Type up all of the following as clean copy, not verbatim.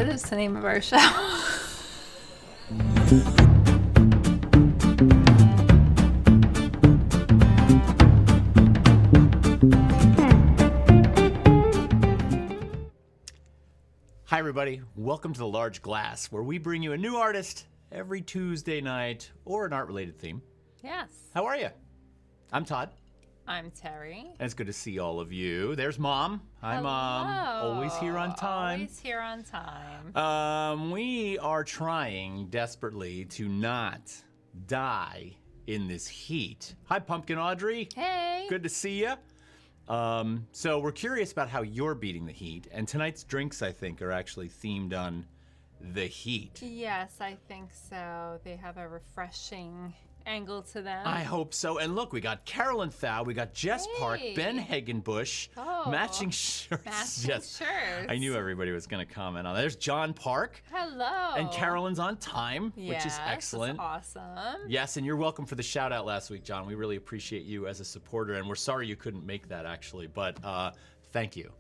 is the name of our show? Hi, everybody. Welcome to The Large Glass, where we bring you a new artist every Tuesday night or an art-related theme. Yes. How are you? I'm Todd. I'm Terri. And it's good to see all of you. There's Mom. Hi, Hello. Mom. Always here on time. Always here on time. We are trying desperately to not die in this heat. Hi, Pumpkin Audrey. Hey. Good to see you. So we're curious about how you're beating the heat, and tonight's drinks, I think, are actually themed on the heat. Yes, I think so. They have a refreshing angle to them. I hope so. And look, we got Carolyn Thau, we got Jess Park, Ben Hagenbush, matching shirts. Matching shirts. I knew everybody was going to comment on that. There's John Park. Hello. And Carolyn's on time, which is excellent. That's awesome. Yes, and you're welcome for the shout out last week, John. We really appreciate you as a supporter, and we're sorry you couldn't make that actually, but thank you.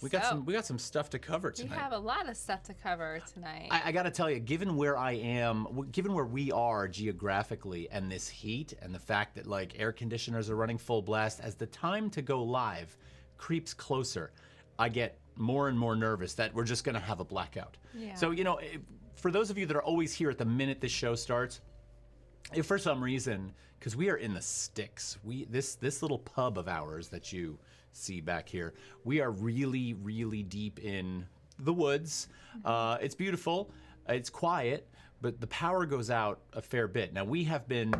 We got some stuff to cover tonight. We have a lot of stuff to cover tonight. I got to tell you, given where I am, given where we are geographically, and this heat, and the fact that like air conditioners are running full blast, as the time to go live creeps closer, I get more and more nervous that we're just going to have a blackout. Yeah. So, you know, for those of you that are always here at the minute this show starts, if for some reason, because we are in the sticks, this little pub of ours that you see back here, we are really, really deep in the woods. It's beautiful, it's quiet, but the power goes out a fair bit. Now, we have been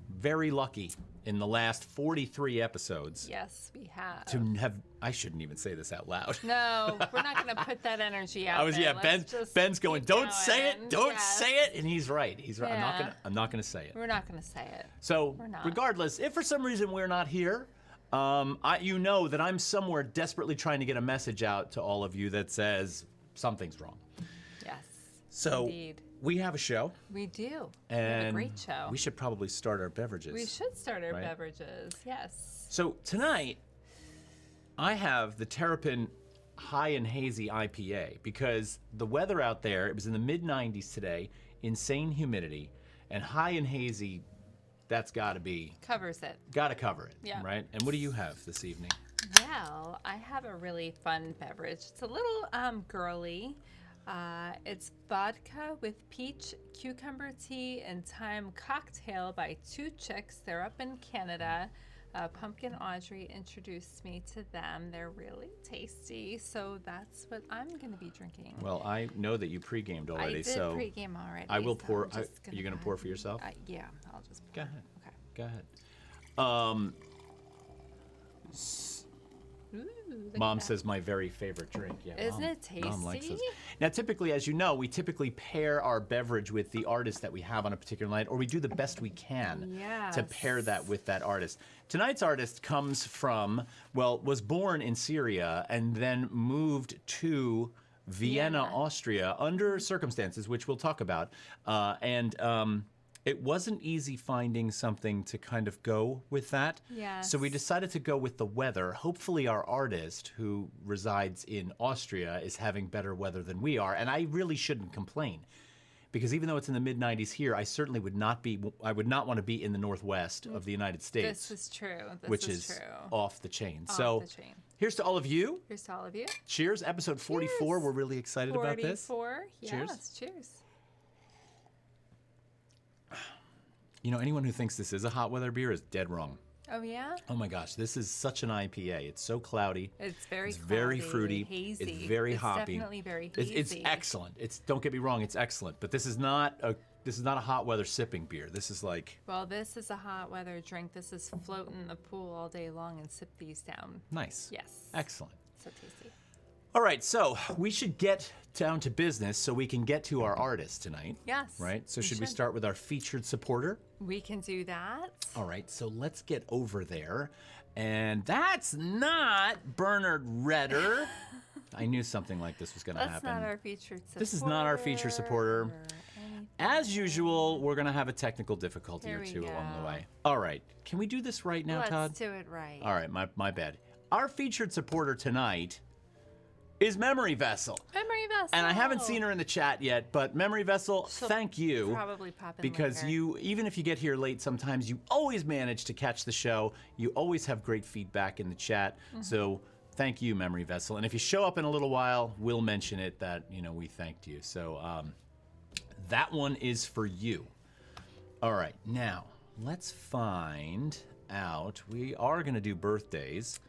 very lucky in the last 43 episodes. Yes, we have. To have, I shouldn't even say this out loud. No, we're not going to put that energy out there. Yeah, Ben's going, don't say it, don't say it, and he's right. He's right. Yeah. I'm not gonna say it. We're not going to say it. So, regardless, if for some reason we're not here, you know that I'm somewhere desperately trying to get a message out to all of you that says something's wrong. Yes. So indeed. We have a show. We do. And we have a great show. We should probably start our beverages. We should start our beverages. Yes. So tonight, I have the Terrapin High and Hazy IPA because the weather out there, it was in the mid-90s today, insane humidity, and high and hazy. That's got to be... Covers it. Got to cover it, yeah. Right? And what do you have this evening? Well, I have a really fun beverage. It's a little girly. It's vodka with peach, cucumber tea, and thyme cocktail by Two Chicks. They're up in Canada. Pumpkin Audrey introduced me to them. They're really tasty, so that's what I'm going to be drinking. Well, I know that you pre-gamed already, I did so pre-game already. I will so pour. Are you going to pour for yourself? Yeah, I'll just pour. Go ahead. Okay. Go ahead. Ooh, Mom says my very favorite drink. Yeah, Isn't it tasty? Mom likes this. Now, typically, as you know, we typically pair our beverage with the artist that we have on a particular night, or we do the best we can to pair that with that artist. Tonight's artist comes from, was born in Syria and then moved to Vienna, Austria, under circumstances which we'll talk about. It wasn't easy finding something to kind of go with that. Yes. So we decided to go with the weather. Hopefully our artist, who resides in Austria, is having better weather than we are. And I really shouldn't complain. Because even though it's in the mid-90s here, I certainly would not want to be in the Northwest of the United States. This is true. Which is off the chain. Off the chain. Here's to all of you. Here's to all of you. Cheers. Episode 44. Cheers. We're really excited about this. 44. Cheers. Yes, cheers. You know, anyone who thinks this is a hot weather beer is dead wrong. Oh, yeah? Oh, my gosh. This is such an IPA. It's so cloudy. It's very cloudy, very fruity. Hazy. It's very hoppy. It's definitely very hazy. It's excellent. Don't get me wrong, it's excellent. But this is not a hot weather sipping beer. This is like... Well, this is a hot weather drink. This is float in the pool all day long and sip these down. Nice. Yes. Excellent. So tasty. All right, so we should get down to business so we can get to our artist tonight. Yes. Right? So should we start with our featured supporter? We can do that. All right, so let's get over there. And that's not Bernard Redder. I knew something like this was going to happen. That's not our featured supporter. This is not our featured supporter. As usual, we're going to have a technical difficulty or two along the way. All right, can we do this right now, Todd? Let's do it right. All right, my bad. Our featured supporter tonight is Memory Vessel. Memory Vessel. And I haven't seen her in the chat yet, but Memory Vessel, thank you. Probably pop in because later. even if you get here late, sometimes you always manage to catch the show. You always have great feedback in the chat. So thank you, Memory Vessel. And if you show up in a little while, we'll mention it that, we thanked you. So that one is for you. All right, now let's find out. We are going to do birthdays.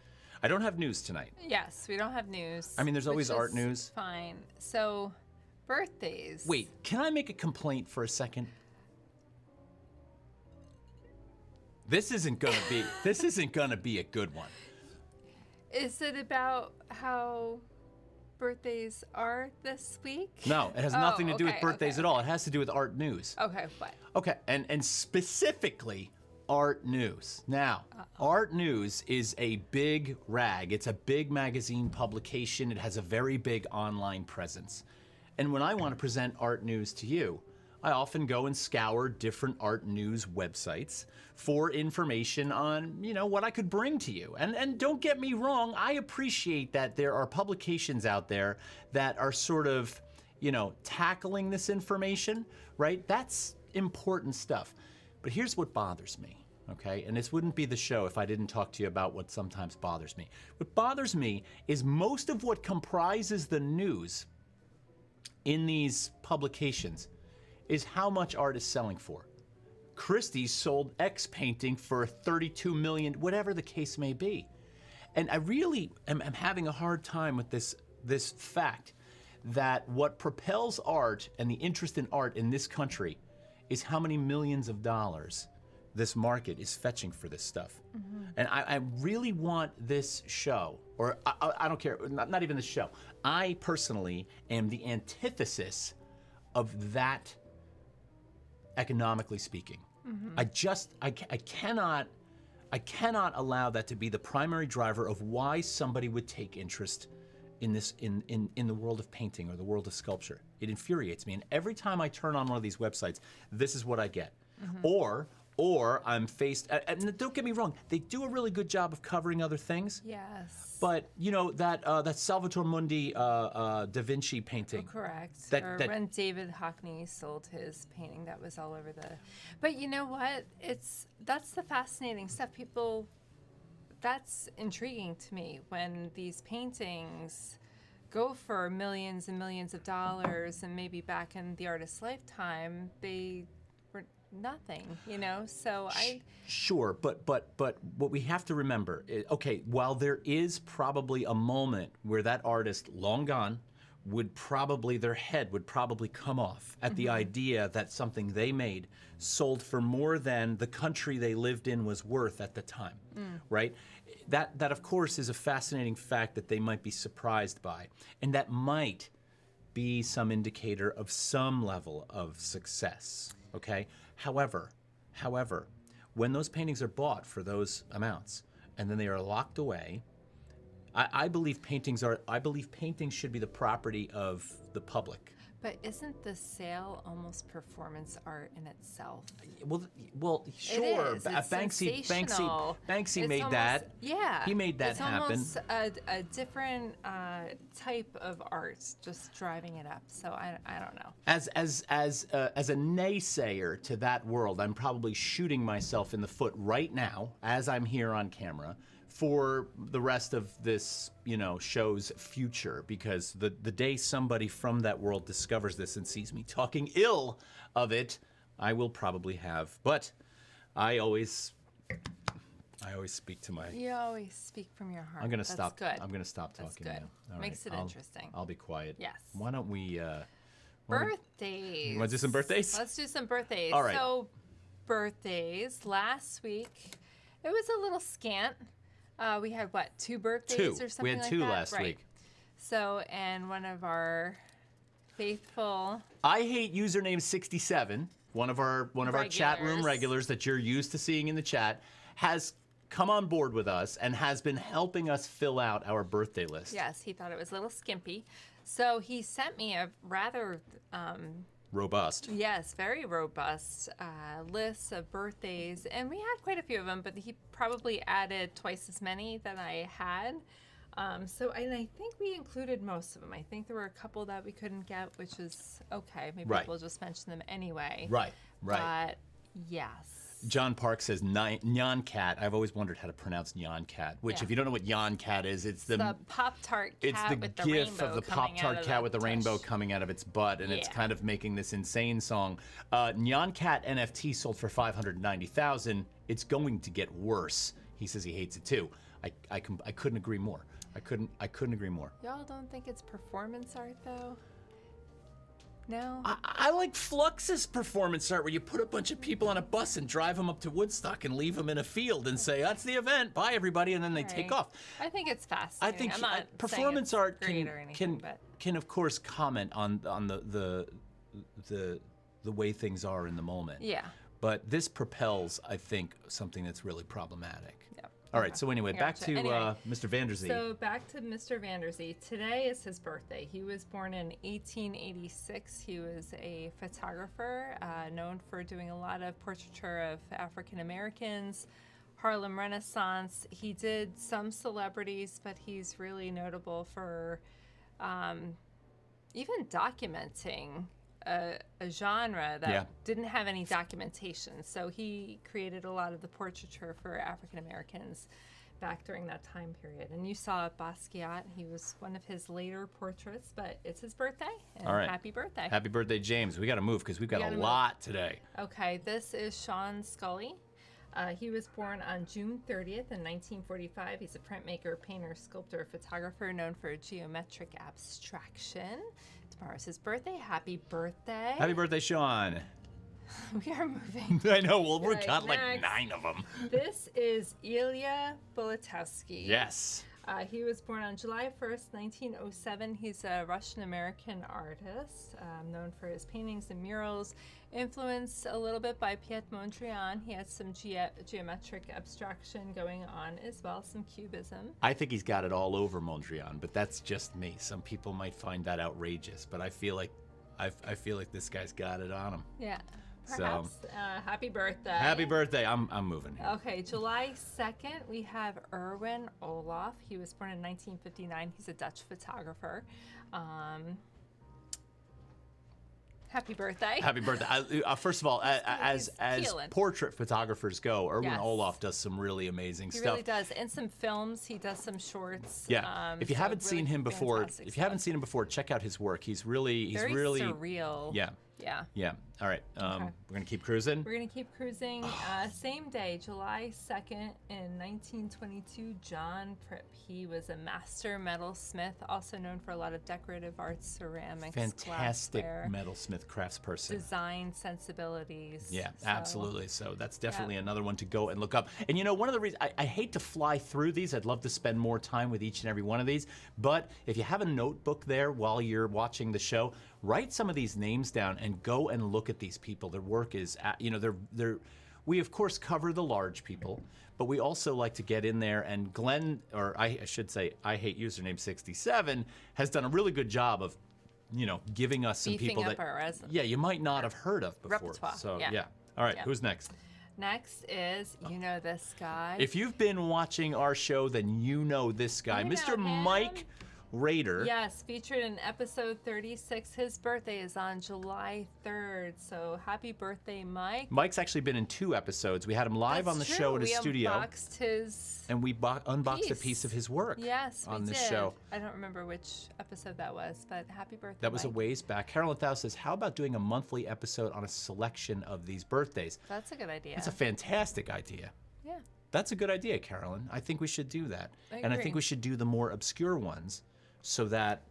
I don't have news tonight. Yes, we don't have news. I mean, there's always which art is news. Fine. So, birthdays. Wait, can I make a complaint for a second? This isn't gonna be a good one. Is it about how birthdays are this week? No, it has nothing to do with birthdays okay. at all. It has to do with art news. Okay, what? Okay, and specifically art news. Now, art news is a big rag. It's a big magazine publication. It has a very big online presence. And when I want to present art news to you, I often go and scour different art news websites for information on, what I could bring to you. And don't get me wrong, I appreciate that there are publications out there that are sort of, tackling this information, right? That's important stuff. But here's what bothers me, okay? And this wouldn't be the show if I didn't talk to you about what sometimes bothers me. What bothers me is most of what comprises the news in these publications is how much art is selling for. Christie's sold X painting for 32 million, whatever the case may be. And I really am having a hard time with this fact that what propels art and the interest in art in this country is how many millions of dollars this market is fetching for this stuff. And I really want this show, or I don't care, not even the show. I personally am the antithesis of that, economically speaking. I cannot allow that to be the primary driver of why somebody would take interest in this in the world of painting or the world of sculpture. It infuriates me, and every time I turn on one of these websites, this is what I get. Or I'm faced, and don't get me wrong, they do a really good job of covering other things. Yes. But that Salvator Mundi Da Vinci painting. Oh, correct. That when David Hockney sold his painting, that was all over the. But you know what? That's the fascinating stuff. That's intriguing to me when these paintings go for millions and millions of dollars, and maybe back in the artist's lifetime they were nothing, So Sure, but what we have to remember is, okay, while there is probably a moment where that artist, long gone, their head would probably come off at the idea that something they made sold for more than the country they lived in was worth at the time, right? That of course is a fascinating fact that they might be surprised by, and that might be some indicator of some level of success, okay? However, when those paintings are bought for those amounts and then they are locked away, I believe paintings should be the property of the public. But isn't the sale almost performance art in itself? Well, sure. It is. It's Banksy sensational. made almost, that. Yeah. He made that happen. It's almost a different type of art, just driving it up. So I don't know. As a naysayer to that world, I'm probably shooting myself in the foot right now as I'm here on camera for the rest of this, show's future, because the day somebody from that world discovers this and sees me talking ill of it, I will probably have. But I always speak to my. You always speak from your heart. I'm gonna That's stop. Good. I'm gonna stop That's talking good. now. All Makes right, it interesting. I'll be quiet. Yes. Why don't we? Birthdays. Want to do some birthdays? Let's do some birthdays. All right. So, birthdays. Last week, it was a little scant. We had, 2 birthdays or something We had like 2 that? last Right. week. So, and one of our faithful... I hate username 67, one of our chat room regulars that you're used to seeing in the chat, has come on board with us and has been helping us fill out our birthday list. Yes, he thought it was a little skimpy. So he sent me a rather... Robust. Yes, very robust list of birthdays, and we had quite a few of them, but he probably added twice as many than I had. And I think we included most of them. I think there were a couple that we couldn't get, which is okay. Maybe Right. we'll just mention them anyway. Right. But yes. John Park says Nyan Cat. I've always wondered how to pronounce Nyan Cat, which Yeah. if you don't know what Nyan Cat is, it's the Pop-Tart cat it's the with the gif rainbow of the coming out Pop-Tart of cat the with the tush. rainbow coming out of its butt, and it's Yeah. kind of making this insane song. Nyan Cat NFT sold for $590,000. It's going to get worse. He says he hates it too. I couldn't agree more. I couldn't agree more. Y'all don't think it's performance art though? No? I like Flux's performance art where you put a bunch of people on a bus and drive them up to Woodstock and leave them in a field and say, that's the event, bye everybody, and then they take Right. off. I think it's I fascinating. think I'm not saying performance it's art great or anything, can of course comment on the way things are in the moment. yeah. But this propels, I think, something that's really problematic. Yep. All right, so anyway, back Gotcha. to Anyway, Mr. Vanderzee. So back to Mr. Vanderzee. Today is his birthday. He was born in 1886. He was a photographer known for doing a lot of portraiture of African Americans, Harlem Renaissance. He did some celebrities, but he's really notable for even documenting a genre that Yeah. didn't have any documentation. So he created a lot of the portraiture for African Americans back during that time period. And you saw Basquiat. He was one of his later portraits, but it's his birthday. And All right. happy birthday. Happy birthday, James. We got to move because we've got a gotta move. lot today. Okay, this is Sean Scully. He was born on June 30th in 1945. He's a printmaker, painter, sculptor, photographer known for geometric abstraction. Tomorrow's his birthday. Happy birthday. Happy birthday, Sean. We are moving. I know, well, we Right, got like next. 9 of them. This is Ilya Bolotowski. Yes. He was born on July 1st, 1907. He's a Russian-American artist known for his paintings and murals, influenced a little bit by Piet Mondrian. He has some geometric abstraction going on as well, some cubism. I think he's got it all over Mondrian, but that's just me. Some people might find that outrageous, but I feel like this guy's got it on him. Yeah, So- perhaps. Happy birthday. Happy birthday. I'm moving here. Okay, July 2nd, we have Erwin Olaf. He was born in 1959. He's a Dutch photographer. Happy birthday. Happy birthday. First of all, as killing. portrait photographers go, Erwin Yes. Olaf does some really amazing He stuff. really does. In some films, he does some shorts. Yeah. If you so haven't really seen him before, fantastic if you haven't stuff. seen him before, check out his work. He's really Very surreal. Yeah. Yeah. Yeah. All right. Okay. We're gonna keep cruising. We're going to keep cruising. Same day, July 2nd in 1922, John Pripp. He was a master metalsmith, also known for a lot of decorative arts, ceramics, Fantastic glassware, metalsmith craftsperson. design sensibilities. Yeah, So, absolutely. So that's definitely another one to go and look up. And you know, one of the reasons I hate to fly through these, I'd love to spend more time with each and every one of these. But if you have a notebook there while you're watching the show, write some of these names down and go and look at these people. Their work is, we of course cover the large people, but we also like to get in there. And Glenn, or I should say, I hate username 67, has done a really good job of, giving us some Beefing people up that, our you might not have heard of before. repertoire, So yeah. All right, Yeah. who's next? Next is, you know this guy. If you've been watching our show, then you know this guy, You know Mr. him. Mike Rader. Yes, featured in episode 36. His birthday is on July 3rd. So happy birthday, Mike. Mike's actually been in 2 episodes. We had him live on the That's show true. in his studio, We unboxed his. and we unboxed a piece. piece of his work. Yes, on we this did. show. I don't remember which episode that was, but happy birthday. That was a Mike. ways back. Carolyn Thau says, how about doing a monthly episode on a selection of these birthdays? That's a good idea. That's a fantastic idea. Yeah. That's a good idea, Carolyn. I think we should do that. I And I agree. think we should do the more obscure ones so that,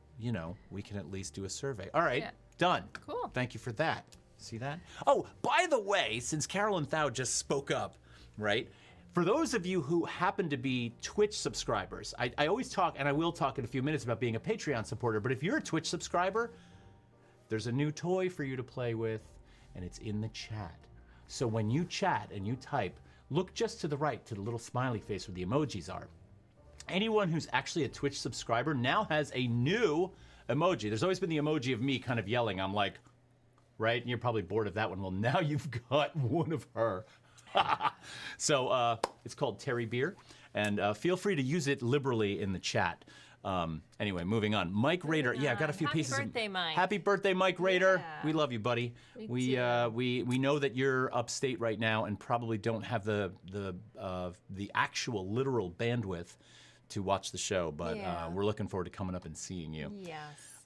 we can at least do a survey. All right, Yeah. done. Cool. Thank you for that. See that? Oh, by the way, since Carolyn Thau just spoke up, right? For those of you who happen to be Twitch subscribers, I always talk, and I will talk in a few minutes about being a Patreon supporter, but if you're a Twitch subscriber, there's a new toy for you to play with, and it's in the chat. So when you chat and you type, look just to the right to the little smiley face where the emojis are. Anyone who's actually a Twitch subscriber now has a new emoji. There's always been the emoji of me kind of yelling. I'm like, right? And you're probably bored of that one. Well, now you've got one of her. So it's called Terri Beer. And feel free to use it liberally in the chat. Anyway, moving on. Mike Rader. Yeah, I got a few pieces. Happy birthday, Mike. Happy birthday, Mike Rader. Yeah. We love you, buddy. We know that you're upstate right now and probably don't have the actual literal bandwidth to watch the show, but we're looking forward to coming up and seeing you. Yes.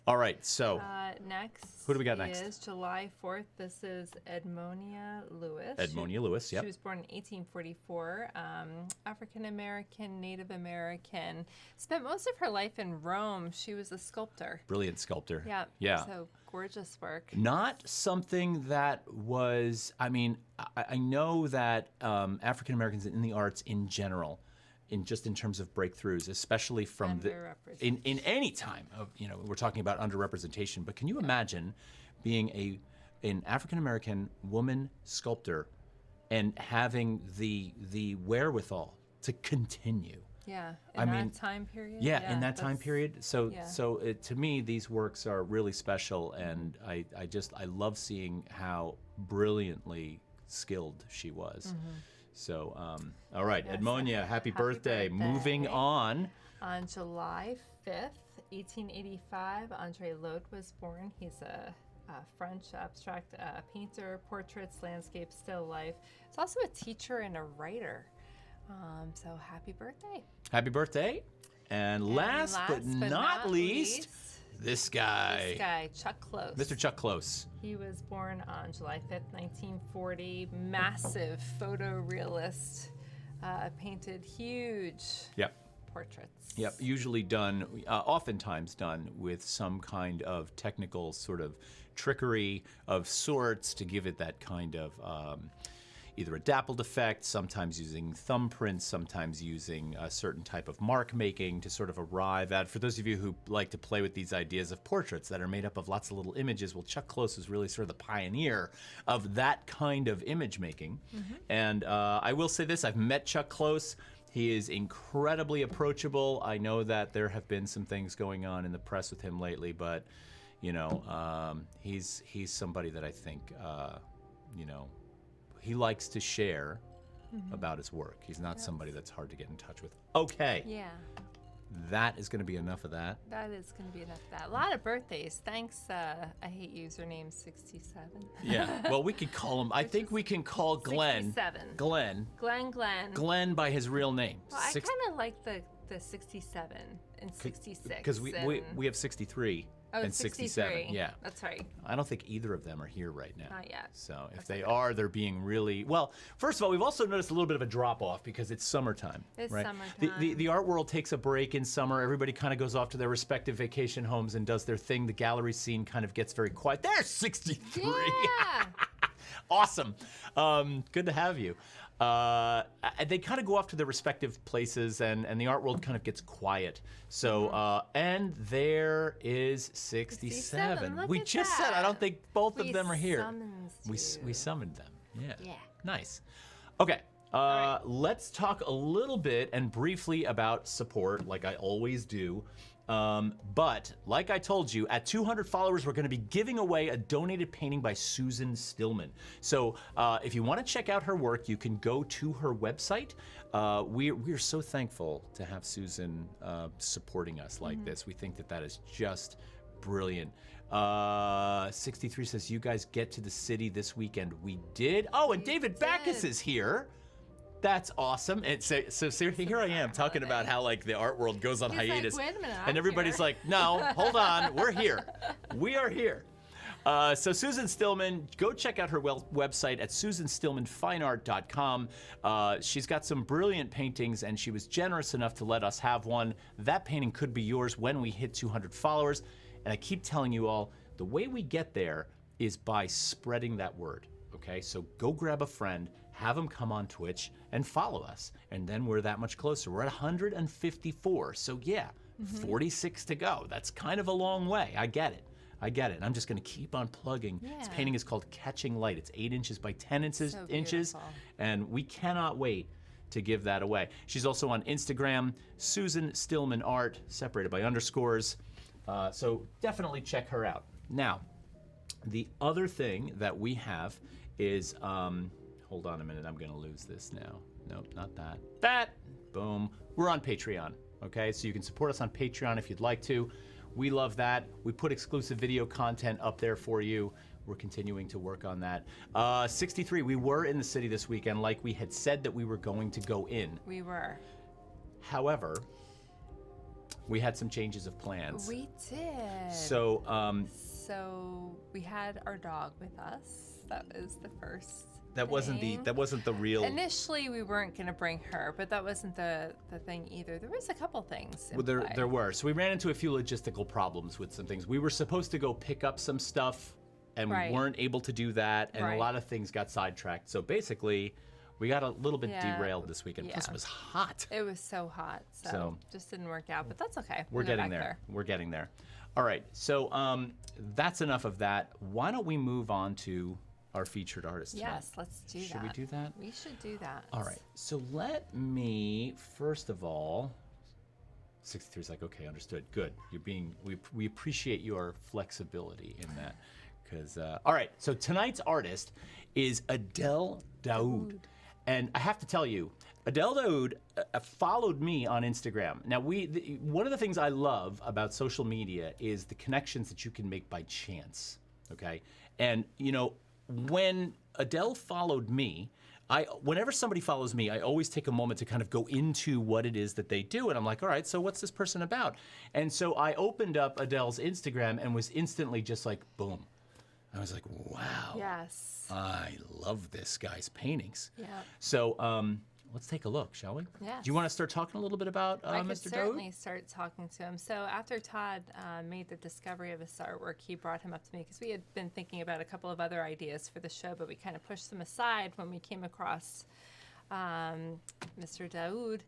All right, so next. Who do we got next? Is July 4th. This is Edmonia Lewis. Edmonia Lewis, yep. She was born in 1844. African American, Native American. Spent most of her life in Rome. She was a sculptor. Brilliant sculptor. Yeah. Yeah. So gorgeous work. Not something that was, I mean, I know that African Americans in the arts in general, in terms of breakthroughs, especially from in any time of, we're talking about underrepresentation, but can you imagine being an African American woman sculptor and having the wherewithal to continue? Yeah, in that time period. Yeah, in that time period. So to me, these works are really special, and I love seeing how brilliantly skilled she was. Mm-hmm. So, all right, Edmonia, happy birthday. Moving on. On July 5th, 1885, Andre Lode was born. He's a French abstract painter, portraits, landscapes, still life. He's also a teacher and a writer. So happy birthday. Happy birthday. And last but not least, this guy, Chuck Close. Mr. Chuck Close. He was born on July 5th, 1940. Massive photorealist, painted huge portraits. Yep, usually done, oftentimes done with some kind of technical sort of trickery of sorts to give it that kind of either a dappled effect, sometimes using thumbprints, sometimes using a certain type of mark making to sort of arrive at. For those of you who like to play with these ideas of portraits that are made up of lots of little images, well, Chuck Close is really sort of the pioneer of that kind of image making. Mm-hmm. And I will say this, I've met Chuck Close. He is incredibly approachable. I know that there have been some things going on in the press with him lately, but he's somebody that I think he likes to share about his work. He's not somebody that's hard to get in touch with. Okay. Yeah. That is going to be enough of that. That is going to be enough of that. A lot of birthdays. Thanks. I hate username 67. Yeah. Well, we could call him. I think we can call Glenn. 67. Glenn. Glenn by his real name. Well, I kind of like the 67 and 66. Because we have 63. Oh, and 67. Yeah. That's right. I don't think either of them are here right now. Not yet. So if they are, they're being really well. First of all, we've also noticed a little bit of a drop off because it's summertime. It's right? summertime. The art world takes a break in summer. Everybody kind of goes off to their respective vacation homes and does their thing. The gallery scene kind of gets very quiet. There's 63. Yeah. Awesome. Good to have you. They kind of go off to their respective places, and the art world kind of gets quiet. So, and there is 67. Look We at just that. said, I don't think both of them are here. We We summoned them. Yeah. Yeah. Nice. Okay. Let's talk a little bit and briefly about support, like I always do. But like I told you, at 200 followers, we're going to be giving away a donated painting by Susan Stillman. So if you want to check out her work, you can go to her website. We're so thankful to have Susan supporting us like this. We think that is just brilliant. 63 says, you guys get to the city this weekend. We did. Oh, and David Backus is here. That's awesome. And so here I am talking about how like the art world goes on hiatus. Like, wait a minute, and everybody's like, no, hold on, we're here. We are here. So Susan Stillman, go check out her website at susanstillmanfineart.com. She's got some brilliant paintings, and she was generous enough to let us have one. That painting could be yours when we hit 200 followers. And I keep telling you all, the way we get there is by spreading that word. Okay, so go grab a friend, have them come on Twitch and follow us. And then we're that much closer. We're at 154. So yeah, 46 to go. That's kind of a long way. I get it. And I'm just going to keep on plugging. Yeah. This painting is called Catching Light. It's 8 inches by 10 inches. And we cannot wait to give that away. She's also on Instagram, Susan Stillman Art, separated by underscores. So definitely check her out. Now, the other thing that we have is, hold on a minute, I'm going to lose this now. Nope, not that. Boom. We're on Patreon, okay? So you can support us on Patreon if you'd like to. We love that. We put exclusive video content up there for you. We're continuing to work on that. 63, we were in the city this weekend like we had said that we were going to go in. We were. However, we had some changes of plans. We did. So we had our dog with us. That was the first that wasn't the real. Initially, we weren't going to bring her, but that wasn't the thing either. There was a couple things. Well, there were. So we ran into a few logistical problems with some things. We were supposed to go pick up some stuff, and we weren't able to do that, and a lot of things got sidetracked. So basically, we got a little bit derailed this weekend. Plus, it was hot. It was so hot, so just didn't work out. But that's okay. We're getting there. We're getting there. All right. So that's enough of that. Why don't we move on to our featured artist tonight? Yes, let's do that. Should we do that? We should do that. All right. So let me first of all. 63 is like, okay, understood. Good. We appreciate your flexibility in that. Because all right. So tonight's artist is Adel Dauood. And I have to tell you, Adel Dauood followed me on Instagram. Now, one of the things I love about social media is the connections that you can make by chance, okay? And, when Adel followed me, whenever somebody follows me, I always take a moment to kind of go into what it is that they do. And I'm like, all right, so what's this person about? And so I opened up Adel's Instagram and was instantly just like, boom. I was like, wow. Yes. I love this guy's paintings. Yeah. So let's take a look, shall we? Yes. Do you want to start talking a little bit about Mr. Dauood? I could certainly start talking to him. So after Todd made the discovery of his artwork, he brought him up to me because we had been thinking about a couple of other ideas for the show, but we kind of pushed them aside when we came across Mr. Dauood.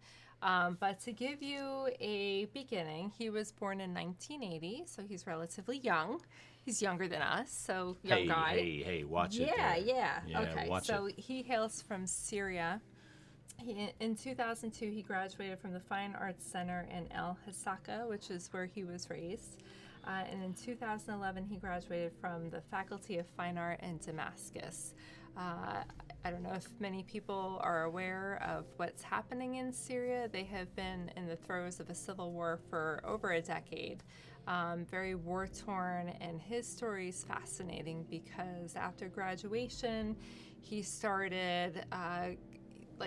But to give you a beginning, he was born in 1980, so he's relatively young. He's younger than us, so young guy. Hey, watch it. Yeah. Okay, watch so it. he hails from Syria. In 2002, he graduated from the Fine Arts Center in El Hasaka, which is where he was raised. And in 2011, he graduated from the Faculty of Fine Art in Damascus. I don't know if many people are aware of what's happening in Syria. They have been in the throes of a civil war for over a decade. Very war-torn, and his story is fascinating because after graduation, he started,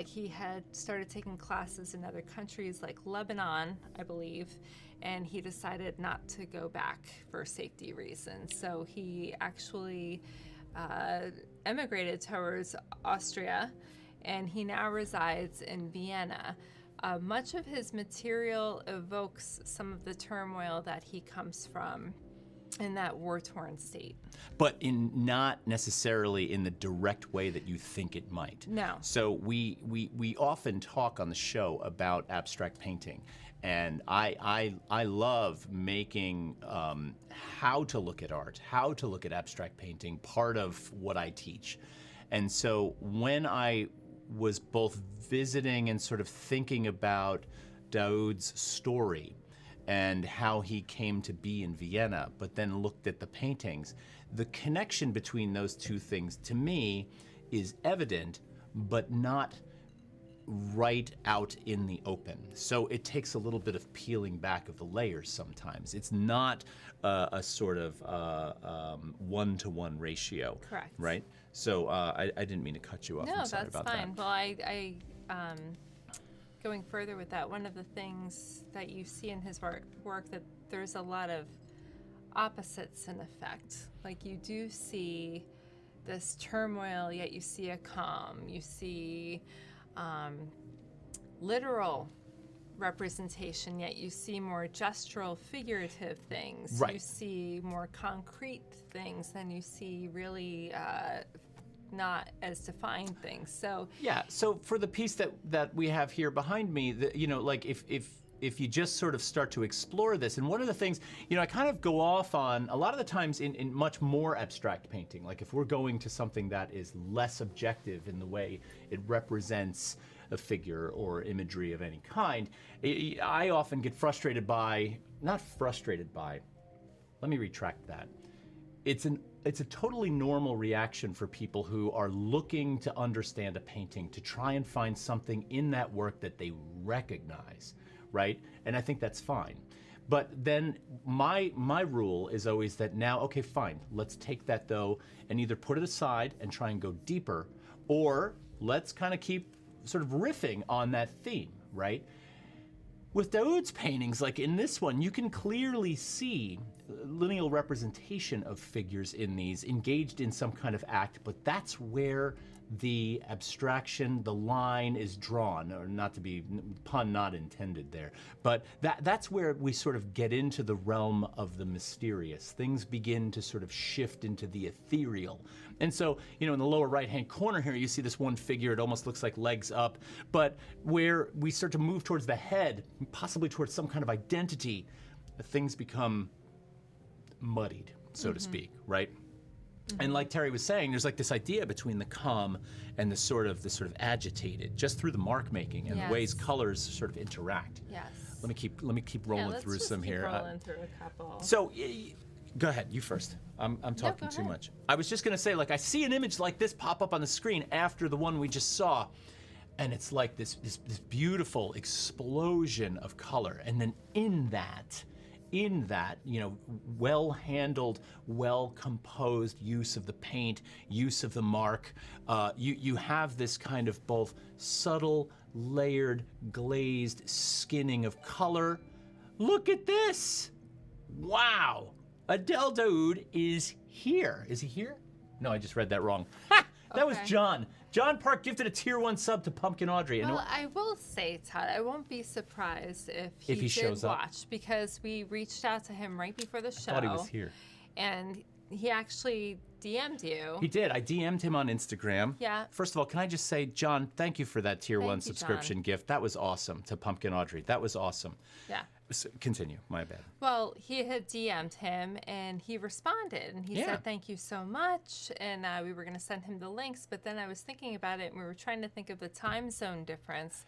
he had started taking classes in other countries like Lebanon, I believe, and he decided not to go back for safety reasons. So he actually emigrated towards Austria, and he now resides in Vienna. Much of his material evokes some of the turmoil that he comes from in that war-torn state. But not necessarily in the direct way that you think it might. No. So we often talk on the show about abstract painting. And I love making how to look at art, how to look at abstract painting, part of what I teach. And so when I was both visiting and sort of thinking about Dauood's story and how he came to be in Vienna, but then looked at the paintings, the connection between those two things to me is evident, but not right out in the open. So it takes a little bit of peeling back of the layers sometimes. It's not a sort of one-to-one ratio. Correct. Right? So I didn't mean to cut you off. No, I'm sorry that's about fine. that. Well, I going further with that, one of the things that you see in his work that there's a lot of opposites in effect. Like you do see this turmoil, yet you see a calm. You see literal representation, yet you see more gestural, figurative things. Right. You see more concrete things than you see really not as defined things. So yeah. So for the piece that we have here behind me, if you just sort of start to explore this, and one of the things, I kind of go off on a lot of the times in much more abstract painting, like if we're going to something that is less objective in the way it represents a figure or imagery of any kind, I often get not frustrated by, let me retract that. It's it's a totally normal reaction for people who are looking to understand a painting, to try and find something in that work that they recognize, right? And I think that's fine. But then my rule is always that now, okay, fine, let's take that though and either put it aside and try and go deeper, or let's kind of keep sort of riffing on that theme, right? With Dauood's paintings, like in this one, you can clearly see lineal representation of figures in these engaged in some kind of act, but that's where the abstraction, the line is drawn, or not to be, pun not intended there, but that's where we sort of get into the realm of the mysterious. Things begin to sort of shift into the ethereal. And so, you know, in the lower right-hand corner here, you see this one figure, it almost looks like legs up, but where we start to move towards the head, possibly towards some kind of identity, things become muddied, so to speak, right? And like Terri was saying, there's like this idea between the calm and the sort of agitated, just through the mark making and the ways colors sort of interact. Yes. Let me keep rolling through some here. Rolling through a couple. So, go ahead, you first. I'm talking too much. I was just gonna say, like, I see an image like this pop up on the screen after the one we just saw, and it's like this beautiful explosion of color, and then in that, you know, well-handled, well-composed use of the paint, use of the mark, you have this kind of both subtle, layered, glazed skinning of color. Look at this! Wow! Adel Dauood is here. Is he here? No, I just read that wrong. Ha! That was John. John Park gifted a tier 1 sub to Pumpkin Audrey. Well, I will say, Todd, I won't be surprised if he did shows watch, because we reached out to him right before the show. I thought he was here. And he actually DM'd you. He did. I DM'd him on Instagram. Yeah. First of all, can I just say, John, thank you for that tier 1 you, subscription John. gift. That was awesome to Pumpkin Audrey. That was awesome. Yeah. So, continue. My bad. Well, he had DM'd him, and he responded, and he said, thank you so much, and we were going to send him the links, but then I was thinking about it, and we were trying to think of the time zone difference,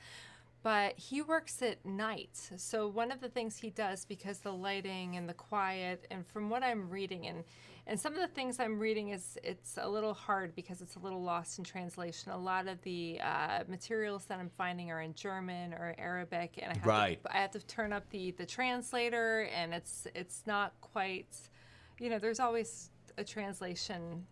but he works at night, so one of the things he does, because the lighting and the quiet, and from what I'm reading, and some of the things I'm reading it's a little hard because it's a little lost in translation. A lot of the materials that I'm finding are in German or Arabic, and I have to turn up the translator, and it's not quite, you know, there's always a translation.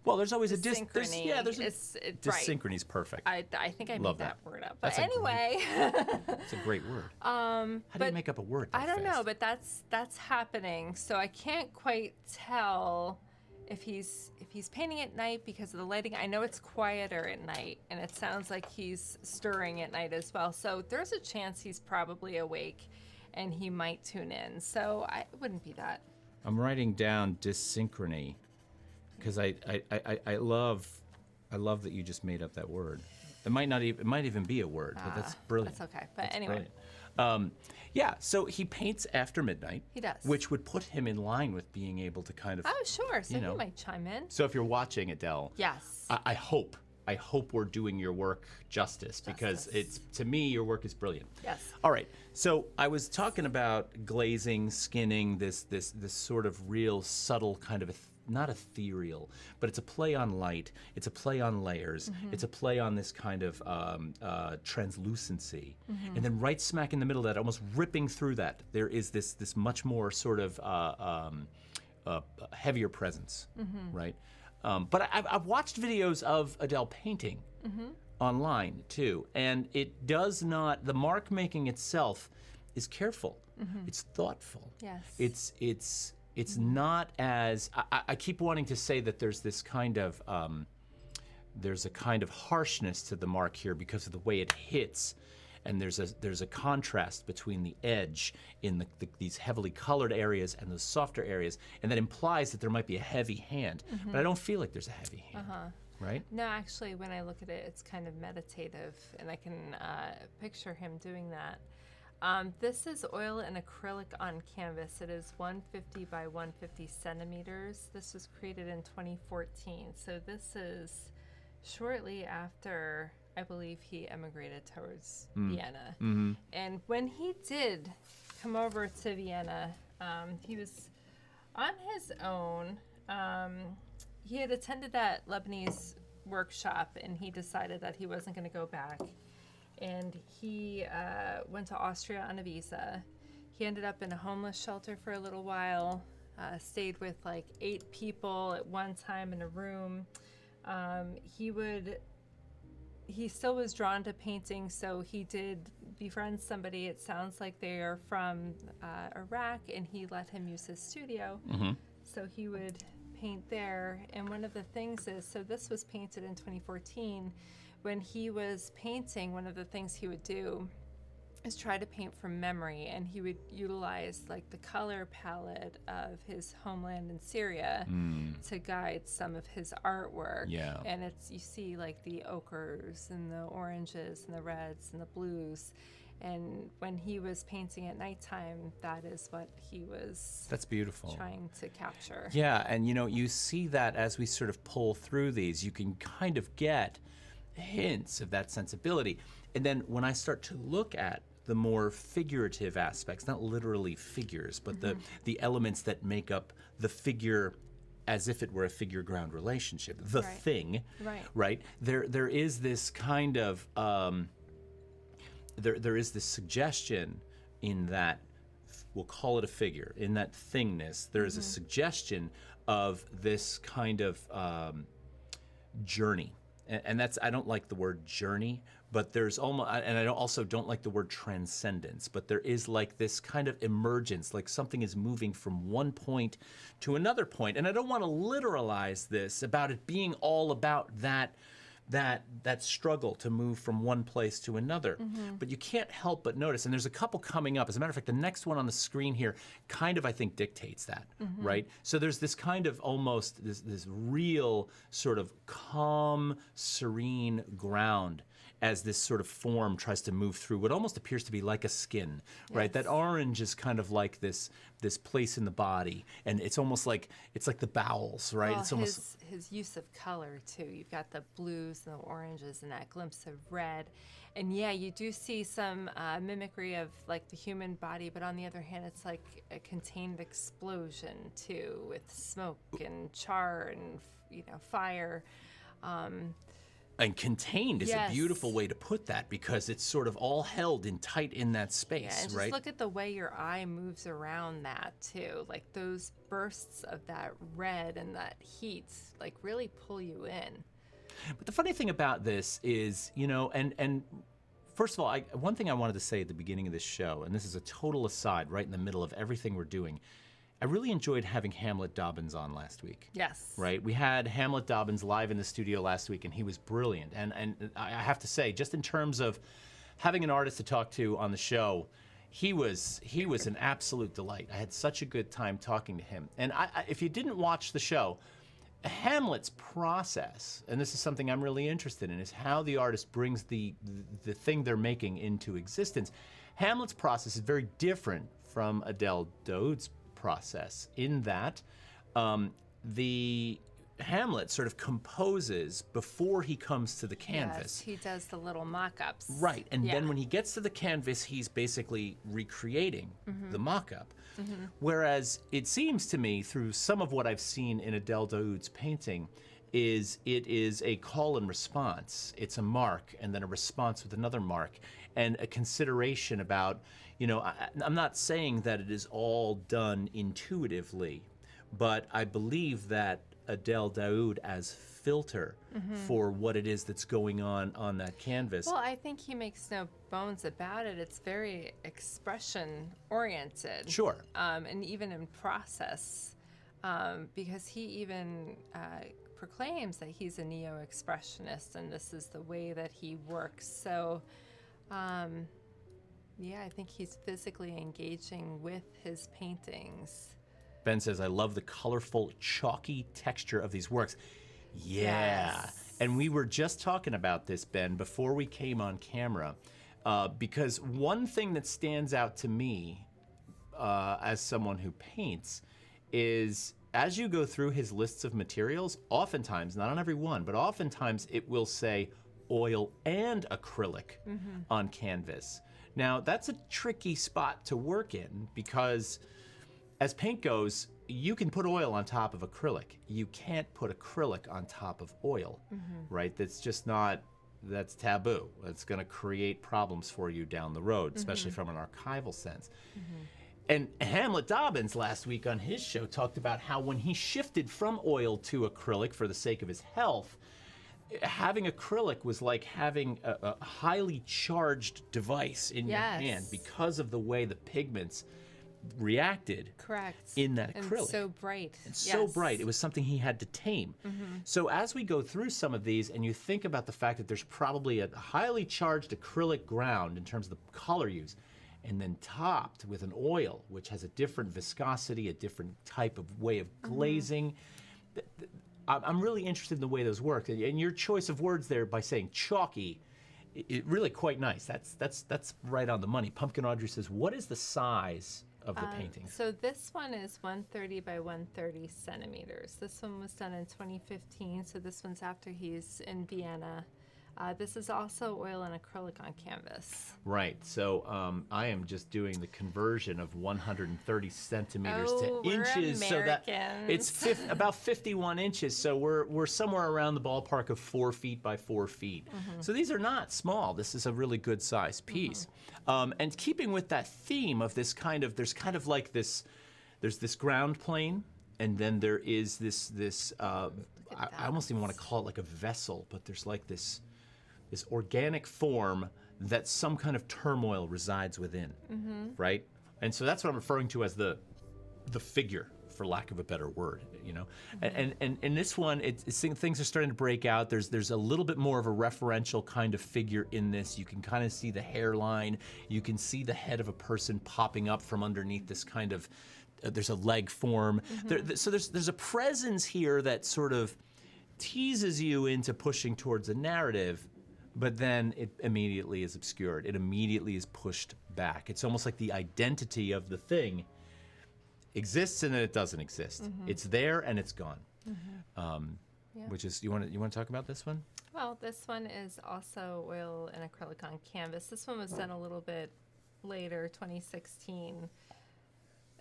Well, there's always Synchrony. Synchrony is perfect. I think I made that word up. But That's anyway. It's a great word. How do you make up a word that I don't fast? know, but that's happening. So I can't quite tell if he's painting at night because of the lighting. I know it's quieter at night, and it sounds like he's stirring at night as well. So there's a chance he's probably awake, and he might tune in. So it wouldn't be that. I'm writing down dysynchrony. Because I love that you just made up that word. It might even be a word, but that's brilliant. That's okay. But anyway. Yeah, so he paints after midnight. He does. Which would put him in line with being able to kind of. Oh, sure. So he might chime in. So if you're watching, Adele. Yes. I hope we're doing your work justice, because to me, your work is brilliant. Yes. All right. So I was talking about glazing, skinning, this sort of real subtle kind of not ethereal, but it's a play on light. It's a play on layers. It's a play on this kind of translucency. And then right smack in the middle of that, almost ripping through that, there is this much more sort of heavier presence, right? But I've watched videos of Adele painting online too, and it does not. The mark making itself is careful. It's thoughtful. Yes. It's not as I keep wanting to say that there's this kind of there's a kind of harshness to the mark here because of the way it hits, and there's a contrast between the edge in these heavily colored areas and those softer areas, and that implies that there might be a heavy hand, but I don't feel like there's a heavy hand. Right? No, actually, when I look at it, it's kind of meditative, and I can picture him doing that. This is oil and acrylic on canvas. It is 150 by 150 centimeters. This was created in 2014. So this is shortly after, I believe, he emigrated towards Vienna. And when he did come over to Vienna, he was On his own, he had attended that Lebanese workshop, and he decided that he wasn't going to go back. And he went to Austria on a visa. He ended up in a homeless shelter for a little while, stayed with like 8 people at one time in a room. He still was drawn to painting, so he did befriend somebody. It sounds like they are from Iraq, and he let him use his studio. So he would paint there. And one of the things is, so this was painted in 2014. When he was painting, one of the things he would do is try to paint from memory, and he would utilize like the color palette of his homeland in Syria to guide some of his artwork. Yeah. And you see like the ochres and the oranges and the reds and the blues. And when he was painting at nighttime, that is what he was That's beautiful. trying to capture. Yeah, and you see that as we sort of pull through these, you can kind of get hints of that sensibility. And then when I start to look at the more figurative aspects, not literally figures, but the elements that make up the figure as if it were a figure ground relationship, the thing, right? There is this kind of there is this suggestion in that, we'll call it a figure, in that thingness. There is a suggestion of this kind of journey. And that's, I don't like the word journey, but there's almost, and I also don't like the word transcendence, but there is like this kind of emergence, like something is moving from one point to another point. And I don't want to literalize this about it being all about that struggle to move from one place to another. But you can't help but notice, and there's a couple coming up. As a matter of fact, the next one on the screen here kind of, I think, dictates that, right? So there's this kind of almost this real sort of calm, serene ground as this sort of form tries to move through what almost appears to be like a skin, right? That orange is kind of like this place in the body, and it's almost like, it's like the bowels, right? Well, it's almost his use of color too. You've got the blues and the oranges and that glimpse of red, and yeah, you do see some mimicry of like the human body, but on the other hand, it's like a contained explosion too, with smoke and char and fire. And contained is a beautiful way to put that, because it's sort of all held in tight in that space, Yeah, and just right? look at the way your eye moves around that too. Like those bursts of that red and that heat, like really pull you in. But the funny thing about this is, and first of all, one thing I wanted to say at the beginning of this show, and this is a total aside right in the middle of everything we're doing, I really enjoyed having Hamlet Dobbins on last week. Yes. Right? We had Hamlet Dobbins live in the studio last week, and he was brilliant. And I have to say, just in terms of having an artist to talk to on the show, he was an absolute delight. I had such a good time talking to him. And if you didn't watch the show, Hamlet's process, and this is something I'm really interested in, is how the artist brings the thing they're making into existence. Hamlet's process is very different from Adel Dauood's process in that the Hamlet sort of composes before he comes to the canvas. Yes, he does the little mock-ups. Right, and then when he gets to the canvas, he's basically recreating the mock-up. Whereas it seems to me, through some of what I've seen in Adel Dauood's painting, it is a call and response. It's a mark and then a response with another mark, and a consideration about, I'm not saying that it is all done intuitively, but I believe that Adel Dauood as filter for what it is that's going on that canvas. Well, I think he makes no bones about it. It's very expression-oriented. Sure. And even in process, because he even proclaims that he's a neo-expressionist, and this is the way that he works. So, I think he's physically engaging with his paintings. Ben says, I love the colorful, chalky texture of these works. Yeah. Yes. And we were just talking about this, Ben, before we came on camera, because one thing that stands out to me as someone who paints is, as you go through his lists of materials, oftentimes, not on every one, but oftentimes it will say oil and acrylic on canvas. Now, that's a tricky spot to work in, because as paint goes, you can put oil on top of acrylic. You can't put acrylic on top of oil, right? That's just not, that's taboo. It's going to create problems for you down the road, especially from an archival sense. And Hamlet Dobbins last week on his show talked about how when he shifted from oil to acrylic for the sake of his health, having acrylic was like having a highly charged device in your hand because of the way the pigments reacted in that acrylic. And so bright. And so bright. It was something he had to tame. So as we go through some of these and you think about the fact that there's probably a highly charged acrylic ground in terms of the color used, and then topped with an oil, which has a different viscosity, a different type of way of glazing. I'm really interested in the way those work. And your choice of words there by saying chalky, it really quite nice. That's right on the money. Pumpkin Audrey says, what is the size of the painting? So this one is 130 by 130 centimeters. This one was done in 2015, so this one's after he's in Vienna. This is also oil and acrylic on canvas. Right. So I am just doing the conversion of 130 centimeters to we're inches. So that it's about 51 inches. So we're somewhere around the ballpark of 4 feet by 4 feet. So these are not small. This is a really good sized piece. And keeping with that theme of this kind of, there's this ground plane, and then there is this I almost even want to call it like a vessel, but there's like this organic form that some kind of turmoil resides within, right? And so that's what I'm referring to as the figure, for lack of a better word, you know. And in this one, things are starting to break out. There's a little bit more of a referential kind of figure in this. You can kind of see the hairline. You can see the head of a person popping up from underneath this kind of. There's a leg form. So there's a presence here that sort of teases you into pushing towards a narrative, but then it immediately is obscured. It immediately is pushed back. It's almost like the identity of the thing exists and then it doesn't exist. It's there and it's gone. Which is, you want to talk about this one? Well, this one is also oil and acrylic on canvas. This one was done a little bit later, 2016.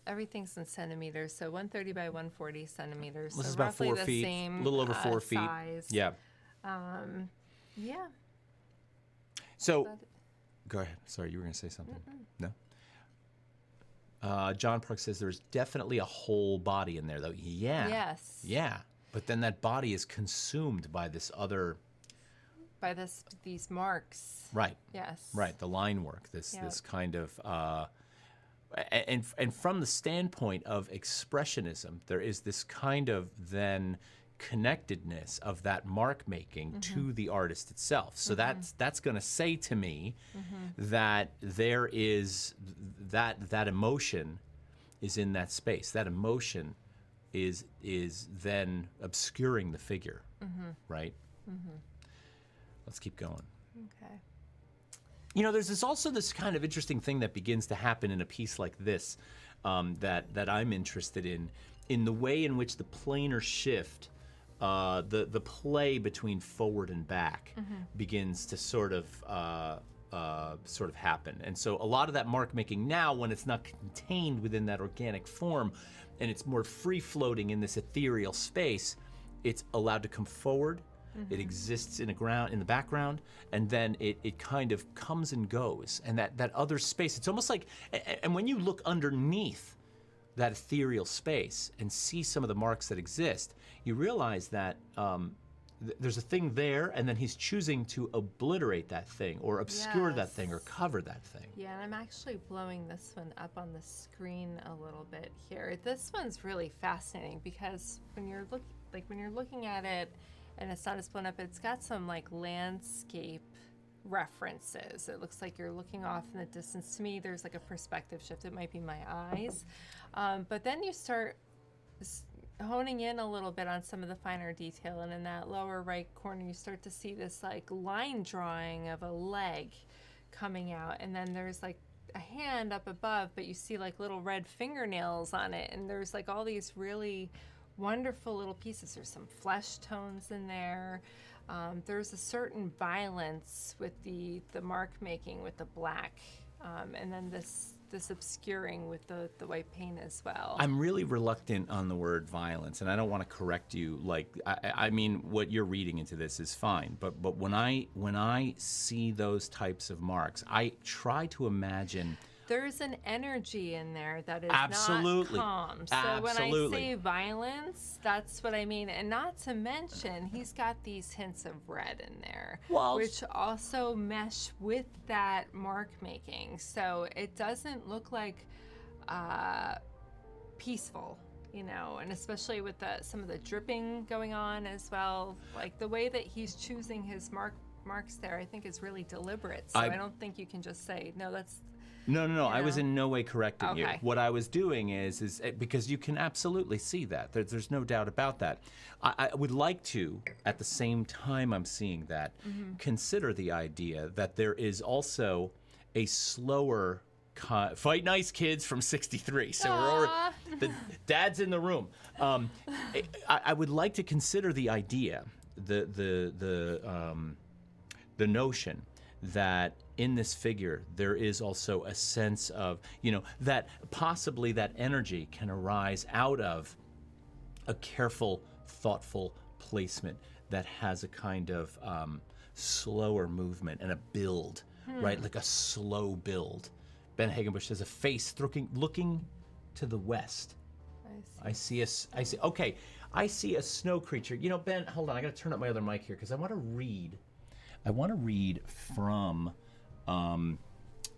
Everything's in centimeters, so 130 by 140 centimeters. This so is about roughly 4 the feet, same, a little over 4 feet. Size. Yeah. Yeah. So, go ahead. Sorry, you were going to say something. No? John Park says there's definitely a whole body in there, though. Yeah. Yes. Yeah. But then that body is consumed by this other... By these marks. Right. Yes. Right. The line work. This kind of... And from the standpoint of expressionism, there is this kind of then connectedness of that mark making to the artist itself. So that's going to say to me that there is that emotion is in that space. That emotion is then obscuring the figure, right? Let's keep going. Okay. You know, there's also this kind of interesting thing that begins to happen in a piece like this that I'm interested in the way in which the planar shift, the play between forward and back begins to sort of happen. And so a lot of that mark making now, when it's not contained within that organic form and it's more free floating in this ethereal space, it's allowed to come forward. It exists in the background, and then it kind of comes and goes. And that other space, it's almost like, and when you look underneath that ethereal space and see some of the marks that exist, you realize that there's a thing there, and then he's choosing to obliterate that thing or obscure that thing or cover that thing. Yeah, and I'm actually blowing this one up on the screen a little bit here. This one's really fascinating because when you're looking at it, and it's not as blown up, it's got some like landscape references. It looks like you're looking off in the distance. To me, there's like a perspective shift. It might be my eyes. But then you start honing in a little bit on some of the finer detail. And in that lower right corner, you start to see this like line drawing of a leg coming out. And then there's like a hand up above, but you see like little red fingernails on it. And there's like all these really wonderful little pieces. There's some flesh tones in there. There's a certain violence with the mark making with the black, and then this this obscuring with the white paint as well. I'm really reluctant on the word violence, and I don't want to correct you. Like, I mean, what you're reading into this is fine, but when I see those types of marks, I try to imagine. There's an energy in there that is Absolutely. not calm. So Absolutely. when I say violence, that's what I mean. And not to mention, he's got these hints of red in there, Well, which also mesh with that mark making. So it doesn't look like peaceful, you know, and especially with some of the dripping going on as well. Like the way that he's choosing his marks there, I think is really deliberate. So I don't think you can just say, no, that's... No. I was in no way correcting you. Okay. What I was doing is because you can absolutely see that. There's no doubt about that. I would like to, at the same time I'm seeing that, consider the idea that there is also a slower fight nice kids from 63. So the dad's in the room. I would like to consider the idea, the notion that in this figure there is also a sense of, you know, that possibly that energy can arise out of a careful, thoughtful placement that has a kind of slower movement and a build, right? Like a slow build. Ben Hagenbush has a face looking to the west. I see a snow creature. You know, Ben, hold on, I gotta turn up my other mic here because I want to read from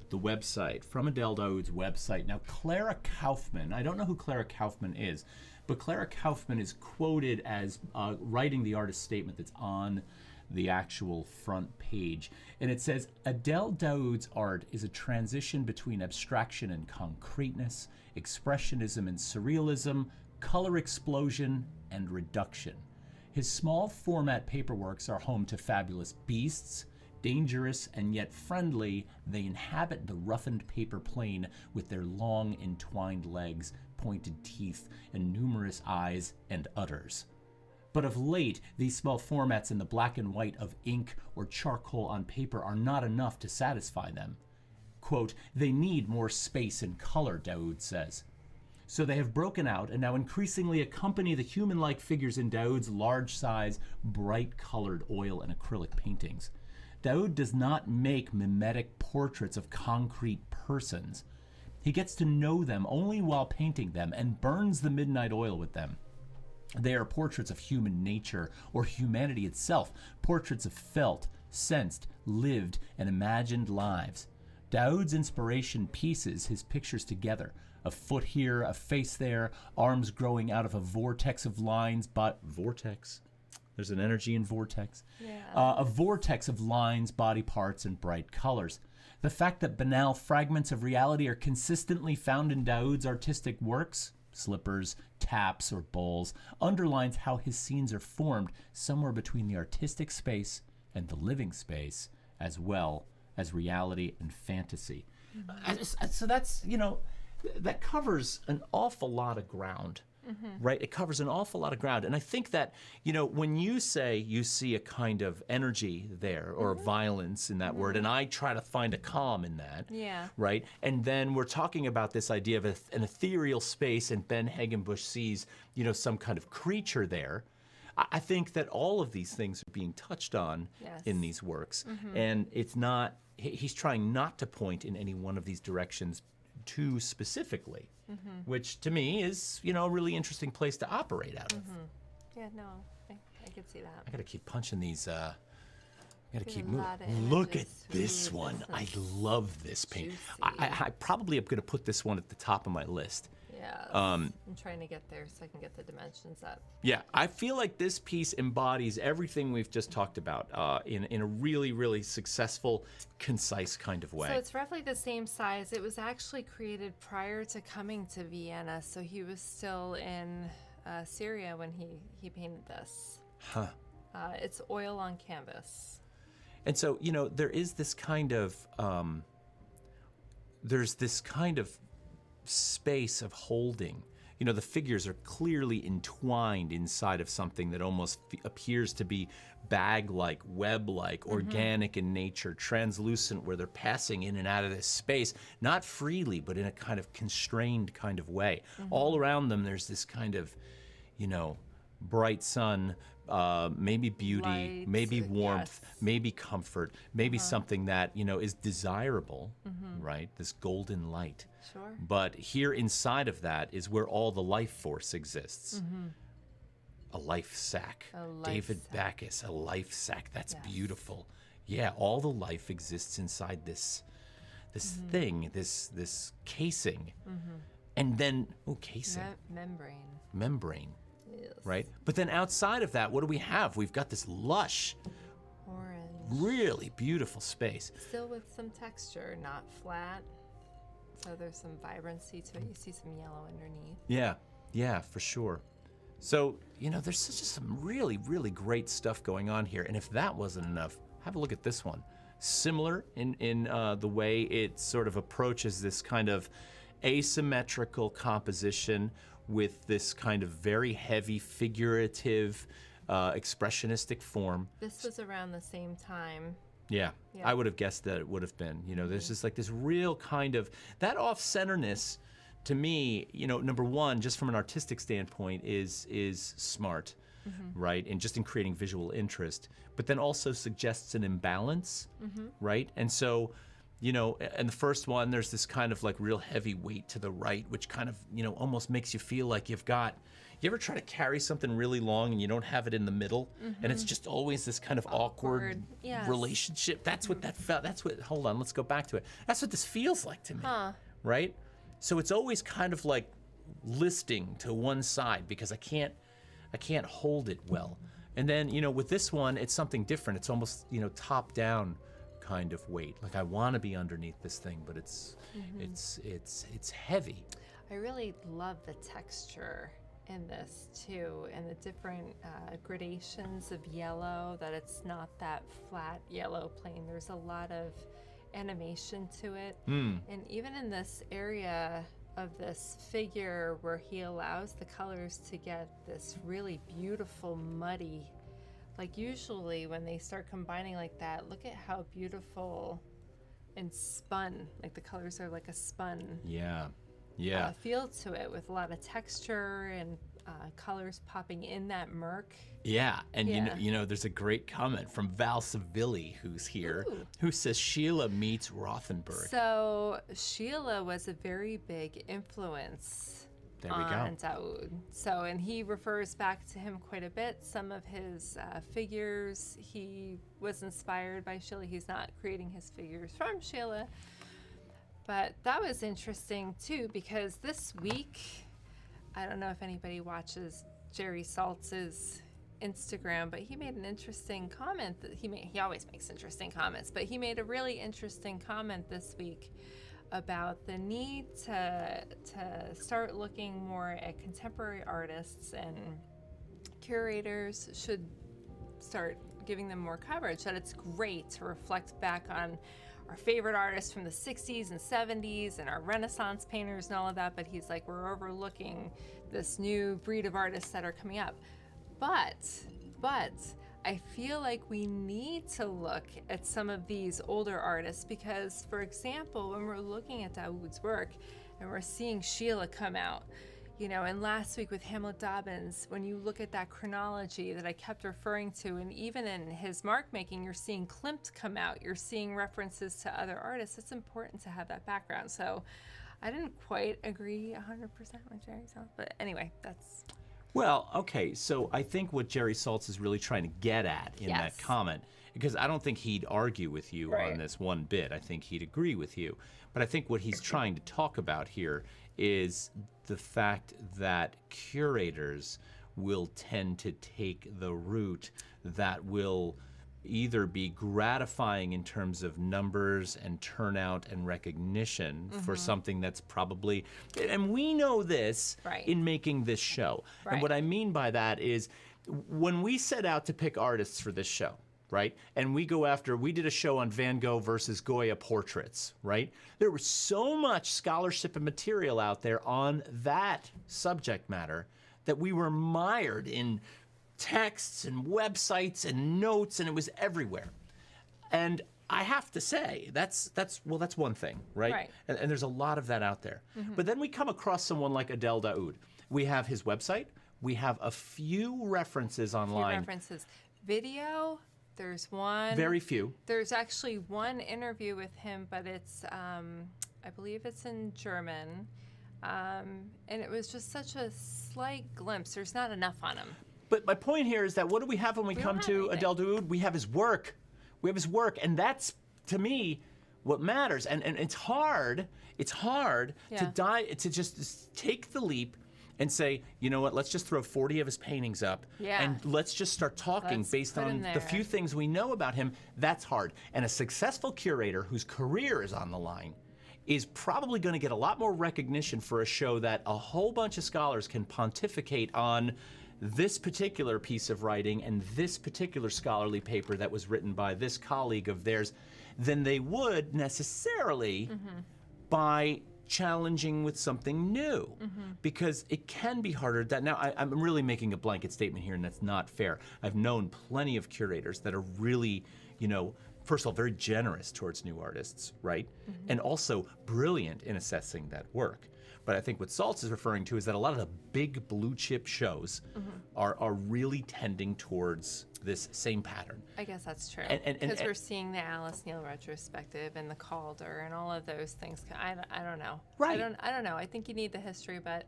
the website, from Adel Dauood's website. Now, Clara Kaufman, I don't know who Clara Kaufman is, but Clara Kaufman is quoted as writing the artist statement that's on the actual front page. And it says, Adel Dauood's art is a transition between abstraction and concreteness, expressionism and surrealism, color explosion and reduction. His small format paperworks are home to fabulous beasts. Dangerous and yet friendly, they inhabit the roughened paper plane with their long entwined legs, pointed teeth, and numerous eyes and udders. But of late, these small formats in the black and white of ink or charcoal on paper are not enough to satisfy them. Quote, they need more space and color, Dauood says. So they have broken out and now increasingly accompany the human-like figures in Dauood's large-size, bright-colored oil and acrylic paintings. Dauood does not make mimetic portraits of concrete persons. He gets to know them only while painting them and burns the midnight oil with them. They are portraits of human nature or humanity itself, portraits of felt, sensed, lived, and imagined lives. Dauood's inspiration pieces his pictures together, a foot here, a face there, arms growing out of a vortex of lines, but vortex. There's an energy in vortex. Yeah. A vortex of lines, body parts, and bright colors. The fact that banal fragments of reality are consistently found in Dauood's artistic works, slippers, taps, or bowls, underlines how his scenes are formed somewhere between the artistic space and the living space, as well as reality and fantasy. Mm-hmm. So that's, you know, that covers an awful lot of ground. Mm-hmm. Right? It covers an awful lot of ground. And I think that, you know, when you say you see a kind of energy there or violence in that word, and I try to find a calm in that, right? And then we're talking about this idea of an ethereal space, and Ben Hagenbush sees, you know, some kind of creature there. I think that all of these things are being touched on in these works. Mm-hmm. And it's not, he's trying not to point in any one of these directions too specifically, which to me is, you know, a really interesting place to operate out of. Yeah, no, I could see that. I gotta keep punching these. I gotta keep moving. Look at this one. I love this paint. I probably am gonna put this one at the top of my list. Yeah, I'm trying to get there so I can get the dimensions up. Yeah, I feel like this piece embodies everything we've just talked about in a really, really successful, concise kind of way. So it's roughly the same size. It was actually created prior to coming to Vienna, so he was still in Syria when he painted this. Huh. It's oil on canvas. And so, you know, there is this kind of, there's this kind of space of holding, you know, the figures are clearly entwined inside of something that almost appears to be bag-like, web-like, organic in nature, translucent, where they're passing in and out of this space, not freely, but in a kind of constrained kind of way. All around them, there's this kind of, you know, bright sun, maybe beauty, Light, maybe warmth, yes. maybe comfort, maybe something that, you know, is desirable, right? This golden light. Sure. But here inside of that is where all the life force exists. A life sac. A life David sac. Backus, a life sac. That's Yes. beautiful. Yeah, all the life exists inside this thing, this casing. And then, casing, membrane, Yes. right? But then outside of that, what do we have? We've got this lush, Orange. really beautiful space. Still with some texture, not flat. So there's some vibrancy to it. You see some yellow underneath. Yeah, for sure. So, you know, there's just some really, really great stuff going on here. And if that wasn't enough, have a look at this one. Similar in the way it sort of approaches this kind of asymmetrical composition with this kind of very heavy, figurative, expressionistic form. This was around the same time. Yeah, Yeah. I would have guessed that it would have been. You know, there's just like this real kind of, that off-centerness, to me, you know, number one, just from an artistic standpoint, is smart, right? And just in creating visual interest, but then also suggests an imbalance, right? And so, you know, in the first one, there's this kind of like real heavy weight to the right, which kind of, you know, almost makes you feel like you ever try to carry something really long and you don't have it in the middle, and it's just always this kind of awkward Yes. relationship. That's what that felt. Hold on, let's go back to it. That's what this feels like to me, right? So it's always kind of like listing to one side because I can't hold it well. And then, you know, with this one, it's something different. It's almost, you know, top down kind of weight. Like I want to be underneath this thing, but it's heavy. I really love the texture in this too, and the different gradations of yellow, that it's not that flat yellow plain. There's a lot of animation to it. And even in this area of this figure where he allows the colors to get this really beautiful muddy, like usually when they start combining like that, look at how beautiful and spun, like the colors are like a spun feel to it, with a lot of texture and colors popping in that murk. Yeah, and you know, there's a great comment from Val Savilli, who's here, who says Sheila meets Rothenberg. So Sheila was a very big influence on Dauood. So, and he refers back to him quite a bit. Some of his figures, he was inspired by Sheila. He's not creating his figures from Sheila. But that was interesting too, because this week, I don't know if anybody watches Jerry Saltz's Instagram, but he made an interesting comment that he always makes interesting comments, but he made a really interesting comment this week about the need to start looking more at contemporary artists, and curators should start giving them more coverage, that it's great to reflect back on our favorite artists from the 60s and 70s and our Renaissance painters and all of that, but he's like, we're overlooking this new breed of artists that are coming up. But I feel like we need to look at some of these older artists because, for example, when we're looking at Dauood's work and we're seeing Sheila come out, you know, and last week with Hamlet Dobbins, when you look at that chronology that I kept referring to, and even in his mark making, you're seeing Klimt come out, you're seeing references to other artists. It's important to have that background. So I didn't quite agree 100% with Jerry Saltz, but anyway, that's... Well, okay, so I think what Jerry Saltz is really trying to get at in that comment, because I don't think he'd argue with you on this one bit. I think he'd agree with you. But I think what he's trying to talk about here is the fact that curators will tend to take the route that will either be gratifying in terms of numbers and turnout and recognition for something that's probably, and we know this in making this show. And what I mean by that is when we set out to pick artists for this show, right? And we did a show on Van Gogh versus Goya portraits, right? There was so much scholarship and material out there on that subject matter that we were mired in texts and websites and notes, and it was everywhere. And I have to say, that's one thing, right? Right. And there's a lot of that out there. But then we come across someone like Adel Dauood. We have his website. We have a few references online. References. Video, there's one. Very few. There's actually one interview with him, but it's, I believe it's in German. And it was just such a slight glimpse. There's not enough on him. But my point here is that what do we have when we come to Adel Dauood? We have his work. We have his work, and that's, to me, what matters. And it's hard. It's hard to just take the leap and say, you know what, let's just throw 40 of his paintings up and let's just start talking based on the few things we know about him. That's hard. And a successful curator whose career is on the line is probably going to get a lot more recognition for a show that a whole bunch of scholars can pontificate on this particular piece of writing and this particular scholarly paper that was written by this colleague of theirs than they would necessarily by challenging with something new, because it can be harder. That now I'm really making a blanket statement here, and that's not fair. I've known plenty of curators that are really, first of all, very generous towards new artists, right? And also brilliant in assessing that work. But I think what Saltz is referring to is that a lot of the big blue chip shows are really tending towards this same pattern. I guess that's true. Because we're seeing the Alice Neal retrospective and the Calder and all of those things. I don't know. Right. I don't know. I think you need the history, but...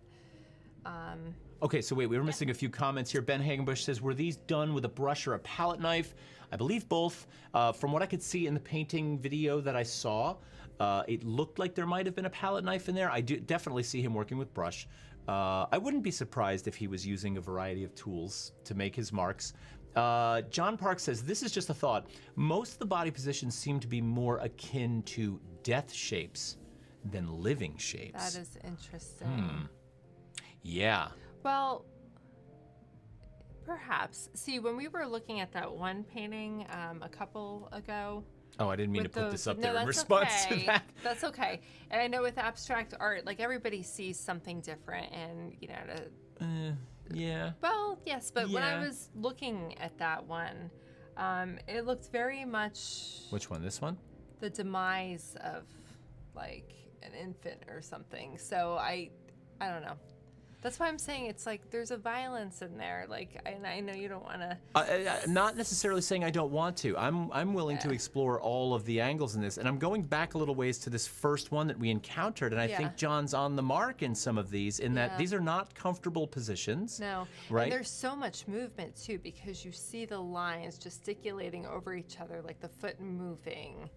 Okay, so wait, we were missing a few comments here. Ben Hagenbush says, were these done with a brush or a palette knife? I believe both. From what I could see in the painting video that I saw, it looked like there might have been a palette knife in there. I do definitely see him working with brush. I wouldn't be surprised if he was using a variety of tools to make his marks. John Park says, this is just a thought. Most of the body positions seem to be more akin to death shapes than living shapes. That is interesting. Yeah. Well, perhaps. See, when we were looking at that one painting a couple ago... Oh, I didn't mean to put this up there in response to that. That's okay. And I know with abstract art, like everybody sees something different and, Yeah. Well, yes, but when I was looking at that one, it looked very much... Which one? This one? The demise of, like, an infant or something. So I don't know. That's why I'm saying it's like there's a violence in there. Like, and I know you don't want to. Not necessarily saying I don't want to. I'm willing to explore all of the angles in this, and I'm going back a little ways to this first one that we encountered, and I think John's on the mark in some of these, in that these are not comfortable positions. No, right? And there's so much movement too, because you see the lines gesticulating over each other, like the foot moving.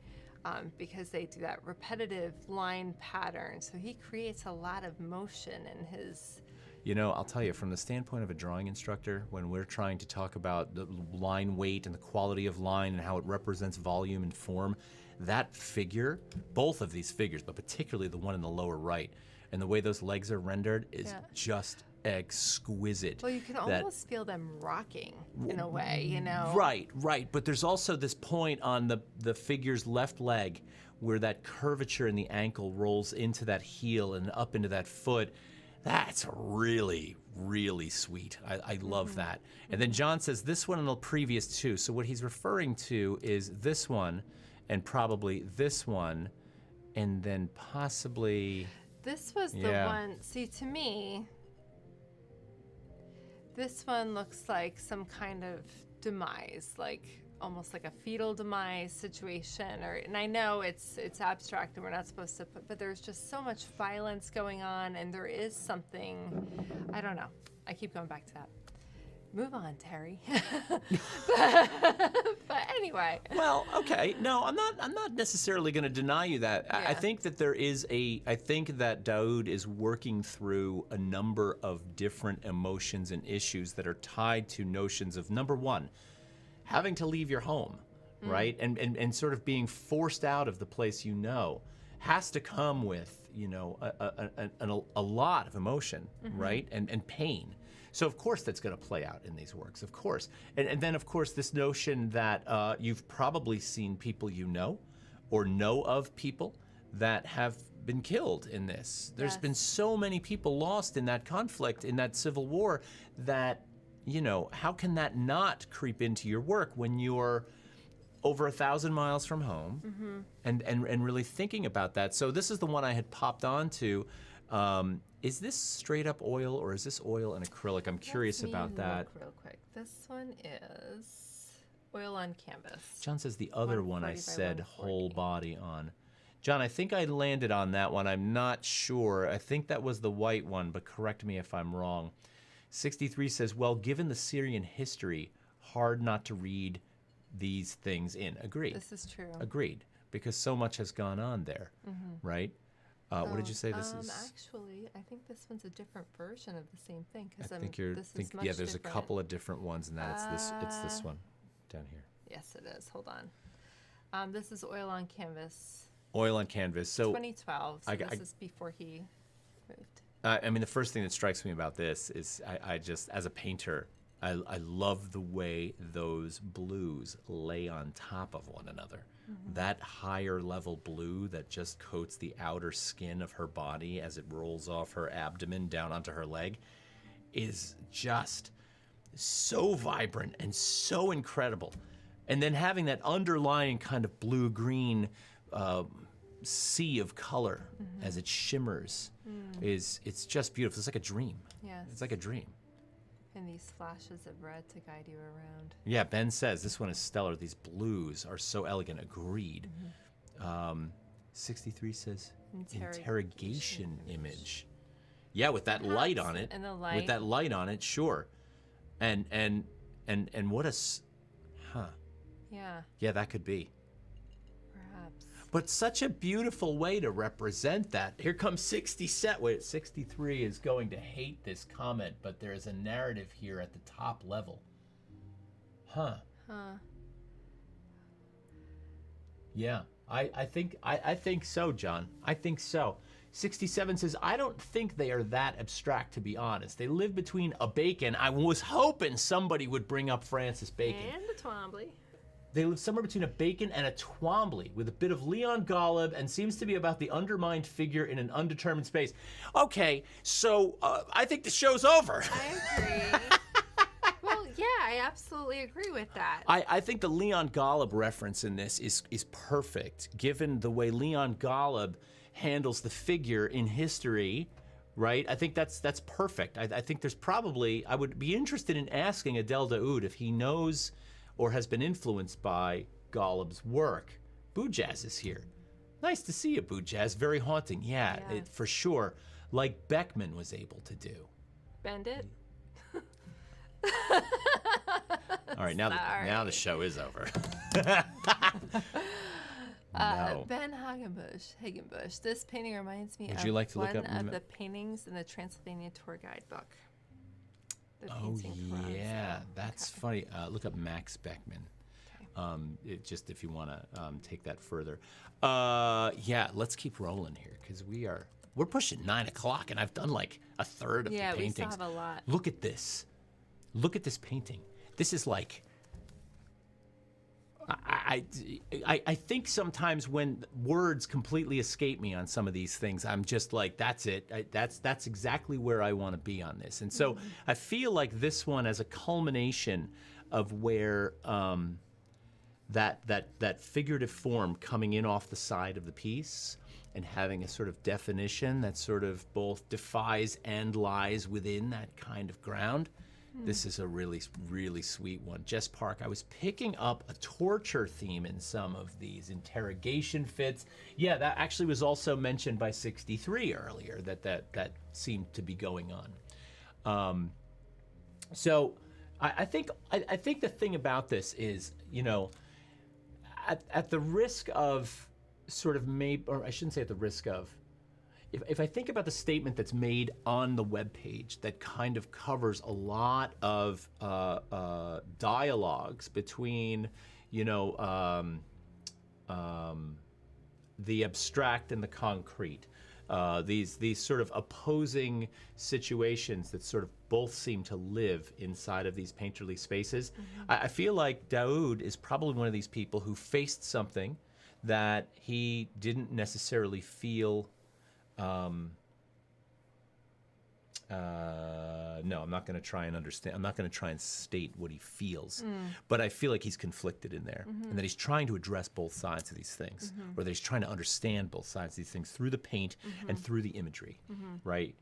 Because they do that repetitive line pattern. So he creates a lot of motion in his... I'll tell you, from the standpoint of a drawing instructor, when we're trying to talk about the line weight and the quality of line and how it represents volume and form, that figure, both of these figures, but particularly the one in the lower right, and the way those legs are rendered is just exquisite. Well, you can almost feel them rocking in a way, Right. But there's also this point on the figure's left leg where that curvature in the ankle rolls into that heel and up into that foot. That's really, really sweet. I love that. And then John says this one and the previous two. So what he's referring to is this one and probably this one and then possibly... This was the one... See, to me... This one looks like some kind of demise, like almost like a fetal demise situation. And I know it's abstract and we're not supposed to put, but there's just so much violence going on, and there is something, I don't know. I keep going back to that. Move on, Terry. But anyway. Well, okay. No, I'm not necessarily going to deny you that. I think that I think that Dauood is working through a number of different emotions and issues that are tied to notions of, number one, having to leave your home, right? And sort of being forced out of the place has to come with, a lot of emotion, right? And pain. So of course that's going to play out in these works, of course. And then of course this notion that you've probably seen people you know or know of people that have been killed in this. There's been so many people lost in that conflict, in that civil war, that, you know, how can that not creep into your work when you're over 1,000 miles from home and really thinking about that? So this is the one I had popped onto. Is this straight up oil or is this oil and acrylic? I'm curious about that. Look real quick. This one is oil on canvas. John says the other one I 140 by said 140. whole body on. John, I think I landed on that one. I'm not sure. I think that was the white one, but correct me if I'm wrong. 63 says, well, given the Syrian history, hard not to read these things in. Agreed. This is true. Agreed. Because so much has gone on there, right? What did you say this is? Actually, I think this one's a different version of the same thing. I think you're much yeah, there's different. a couple of different ones, and that it's this one down here. Yes, it is. Hold on. This is oil on canvas. Oil on canvas. So 2012. So this is before he moved. I mean, the first thing that strikes me about this is I just, as a painter, I love the way those blues lay on top of one another. That higher level blue that just coats the outer skin of her body as it rolls off her abdomen down onto her leg is just so vibrant and so incredible. And then having that underlying kind of blue-green sea of color as it shimmers it's just beautiful. It's like a dream. Yes. It's like a dream. And these flashes of red to guide you around. Yeah, Ben says this one is stellar. These blues are so elegant. Agreed. 63 says interrogation image. Yeah, with that light on it. And the light. With that light on it, sure. And what a Yeah, yeah, that could be. perhaps. But such a beautiful way to represent that. Here comes 67. Wait, 63 is going to hate this comment, but there is a narrative here at the top level. Huh. Yeah, I think so, John. I think so. 67 says, I don't think they are that abstract, to be honest. They live between a Bacon. I was hoping somebody would bring up Francis Bacon. And the Twombly. They live somewhere between a Bacon and a Twombly, with a bit of Leon Golub, and seems to be about the undermined figure in an undetermined space. Okay, so I think the show's over. I agree. Well, yeah, I absolutely agree with that. I think the Leon Golub reference in this is perfect, given the way Leon Golub handles the figure in history, right? I think that's perfect. I think there's probably, I would be interested in asking Adel Dauood if he knows or has been influenced by Golub's work. Boojaz is here. Nice to see you, Boojaz. Very haunting. Yeah, Yes. for sure. Like Beckman was able to do. Bend it. All right, now Sorry. the show is over. Ben Hagenbush. This painting reminds me Would of you like to look one up of the paintings in the Transylvania tour guide book. The Oh painting from yeah, Bronze. that's funny. Look up Max Beckman. Just if you want to take that further. Yeah, let's keep rolling here because we're pushing 9 o'clock and I've done like a third of the Yeah, paintings. we still have a lot. Look at this. Look at this painting. This is like. I think sometimes when words completely escape me on some of these things, I'm just like, that's it. That's exactly where I want to be on this. And so I feel like this one as a culmination of where that figurative form coming in off the side of the piece and having a sort of definition that sort of both defies and lies within that kind of ground. This is a really, really sweet one. Jess Park, I was picking up a torture theme in some of these. Interrogation fits. Yeah, that actually was also mentioned by 63 earlier, that seemed to be going on. So I think the thing about this is, you know, at the risk of sort of or I shouldn't say at the risk of, if I think about the statement that's made on the webpage that kind of covers a lot of dialogues between, you know, the abstract and the concrete, these sort of opposing situations that sort of both seem to live inside of these painterly spaces. I feel like Dauood is probably one of these people who faced something that he didn't necessarily feel. No, I'm not going to try and understand. I'm not going to try and state what he feels. But I feel like he's conflicted in there, and that he's trying to address both sides of these things, or that he's trying to understand both sides of these things through the paint and through the imagery, right?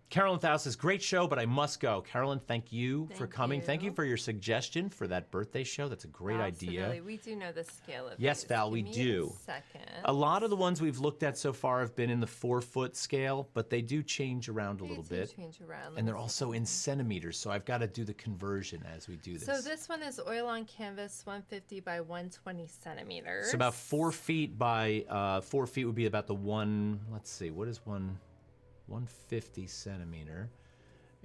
Carolyn Thau says, great show, but I must go. Carolyn, thank you for coming. Thank you for your suggestion for that birthday show. That's a great idea. Absolutely. We do know the scale of Yes, these. Val, we Give me do. A second. A lot of the ones we've looked at so far have been in the 4-foot scale, but they do change around a little bit. Change around. And they're also in centimeters, so I've got to do the conversion as we do this. So this one is oil on canvas, 150 by 120 centimeters. So about 4 feet by 4 feet would be about the one. Let's see, what is 150 centimeter?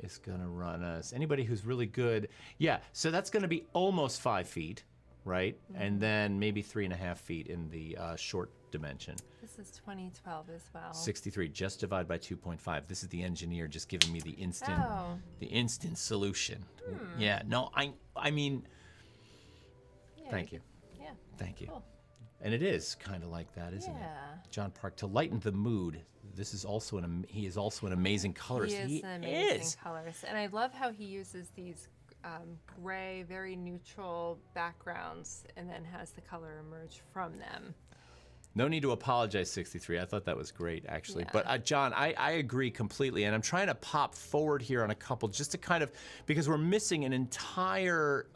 Is going to run us. Anybody who's really good. Yeah, so that's going to be almost 5 feet, right? And then maybe 3.5 feet in the short dimension. This is 2012 as well. 63, just divide by 2.5. This is the engineer just giving me the instant, the instant solution. Yeah, no, I mean, Yeah, thank you. Yeah. Thank you. Cool. And it is kind of like that, isn't it? Yeah. John Park, to lighten the mood. This is also he is also an amazing colorist. He is an amazing colorist. And I love how he uses these gray, very neutral backgrounds and then has the color emerge from them. No need to apologize, 63. I thought that was great, actually. Yeah. But, John, I agree completely. And I'm trying to pop forward here on a couple just to kind of, because we're missing an entire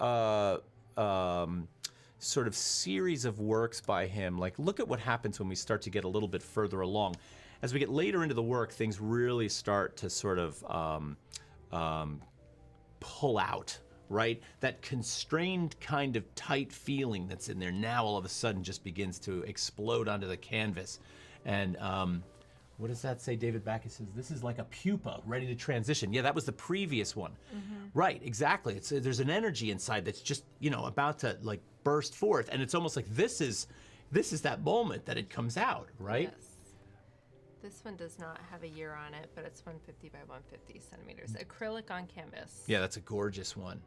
sort of series of works by him. Like, look at what happens when we start to get a little bit further along. As we get later into the work, things really start to sort of pull out, right? That constrained kind of tight feeling that's in there now all of a sudden just begins to explode onto the canvas. And what does that say? David Backus says, this is like a pupa ready to transition. Yeah, that was the previous one. Right, exactly. There's an energy inside that's just, about to like burst forth. And it's almost like this is that moment that it comes out, right? Yes. This one does not have a year on it, but it's 150 by 150 centimeters. Acrylic on canvas. Yeah, that's a gorgeous one.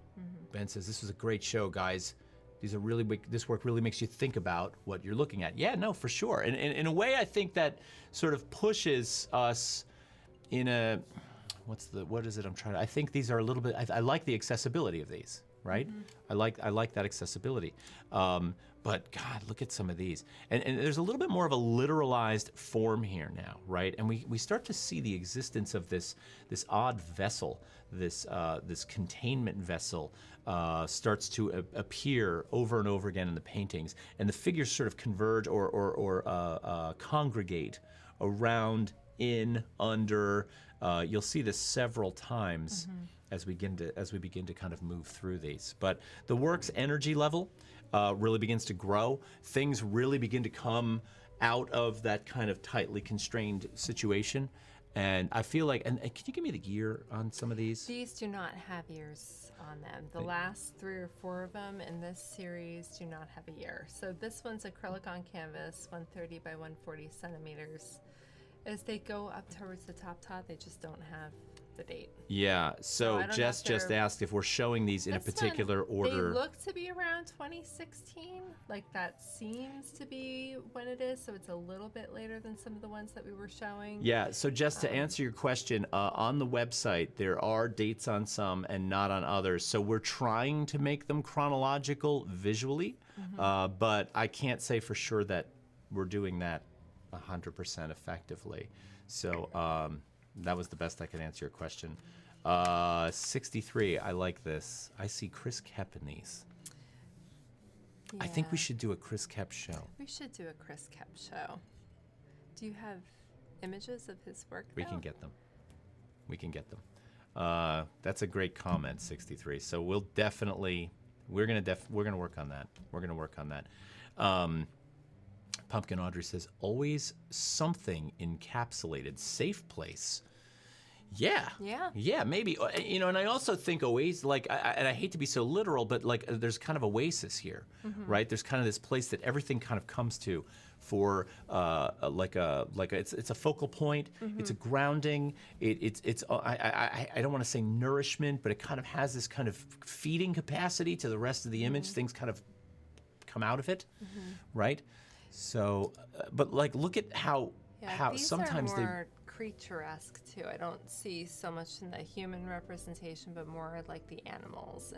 Ben says, this was a great show, guys. This work really makes you think about what you're looking at. Yeah, no, for sure. And in a way, I think that sort of pushes us in a, what is it I'm trying to, I think these are a little bit, I like the accessibility of these, right? I like that accessibility. But God, look at some of these. And there's a little bit more of a literalized form here now, right? And we start to see the existence of this odd vessel, this containment vessel starts to appear over and over again in the paintings. And the figures sort of converge or congregate around, in, under. You'll see this several times as we begin to kind of move through these. But the work's energy level really begins to grow. Things really begin to come out of that kind of tightly constrained situation. And I feel like, and can you give me the year on some of these? These do not have years on them. The last 3 or 4 of them in this series do not have a year. So this one's acrylic on canvas, 130 by 140 centimeters. As they go up towards the top, Todd, they just don't have the date. Yeah, so Jess just asked if we're showing these in a particular order. They look to be around 2016. Like that seems to be when it is, so it's a little bit later than some of the ones that we were showing. Yeah, so Jess, to answer your question, on the website, there are dates on some and not on others. So we're trying to make them chronological visually, but I can't say for sure that we're doing that 100% effectively. So that was the best I could answer your question. 63, I like this. I see Chris Kep in these. Yeah. I think we should do a Chris Kep show. We should do a Chris Kep show. Do you have images of his work? We can get them. We can get them. That's a great comment, 63. So we'll definitely, we're gonna work on that. We're gonna work on that. Pumpkin Audrey says, always something encapsulated, safe place. Yeah. Yeah, maybe. And I also think oasis, like, and I hate to be so literal, but like there's kind of oasis here, right? There's kind of this place that everything kind of comes to for it's a focal point. It's a grounding. I don't want to say nourishment, but it kind of has this kind of feeding capacity to the rest of the image. Things kind of come out of it, right? So, but like, look at how these sometimes are more creature-esque too. I don't see so much in the human representation, but more like the animals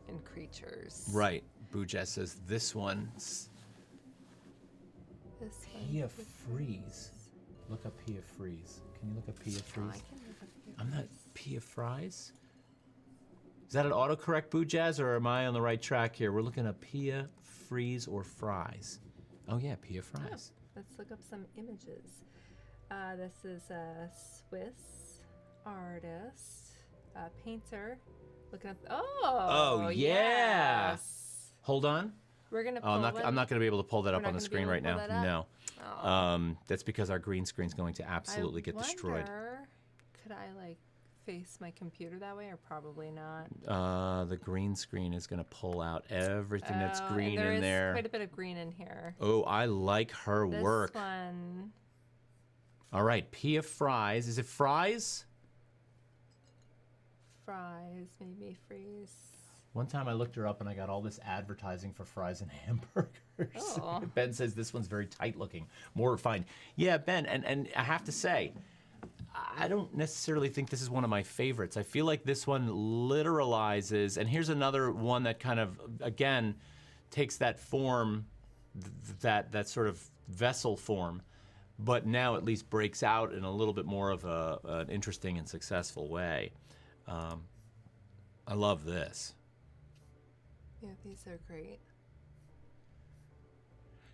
and creatures. Right. Boojaz says this one's Pia Freeze. Look up Pia Freeze. Can you look up Pia Freeze? I can look up Pia I'm not Freeze. Pia Fries. Is that an autocorrect, Boojaz, or am I on the right track here? We're looking at Pia Freeze or Fries. Oh yeah, Pia Fries. Let's look up some images. This is a Swiss artist, painter. Looking up. Oh, yeah. Yes. Hold on. We're gonna. Oh, I'm not going to be able to pull that We're up not on the gonna be screen able right to pull now. that up? No. That's because our green screen's going to absolutely get destroyed. Could I like face my computer that way, or probably not? The green screen is going to pull out everything that's green and in there. There is quite a bit of green in here. Oh, I like her This work. one. All right, Pia Fries. Is it Fries? Fries, maybe freeze. One time I looked her up and I got all this advertising for fries and hamburgers. Oh. Ben says this one's very tight looking, more refined. Yeah, Ben, and I have to say, I don't necessarily think this is one of my favorites. I feel like this one literalizes, and here's another one that kind of, again, takes that form, that sort of vessel form, but now at least breaks out in a little bit more of an interesting and successful way. I love this. Yeah, these are great.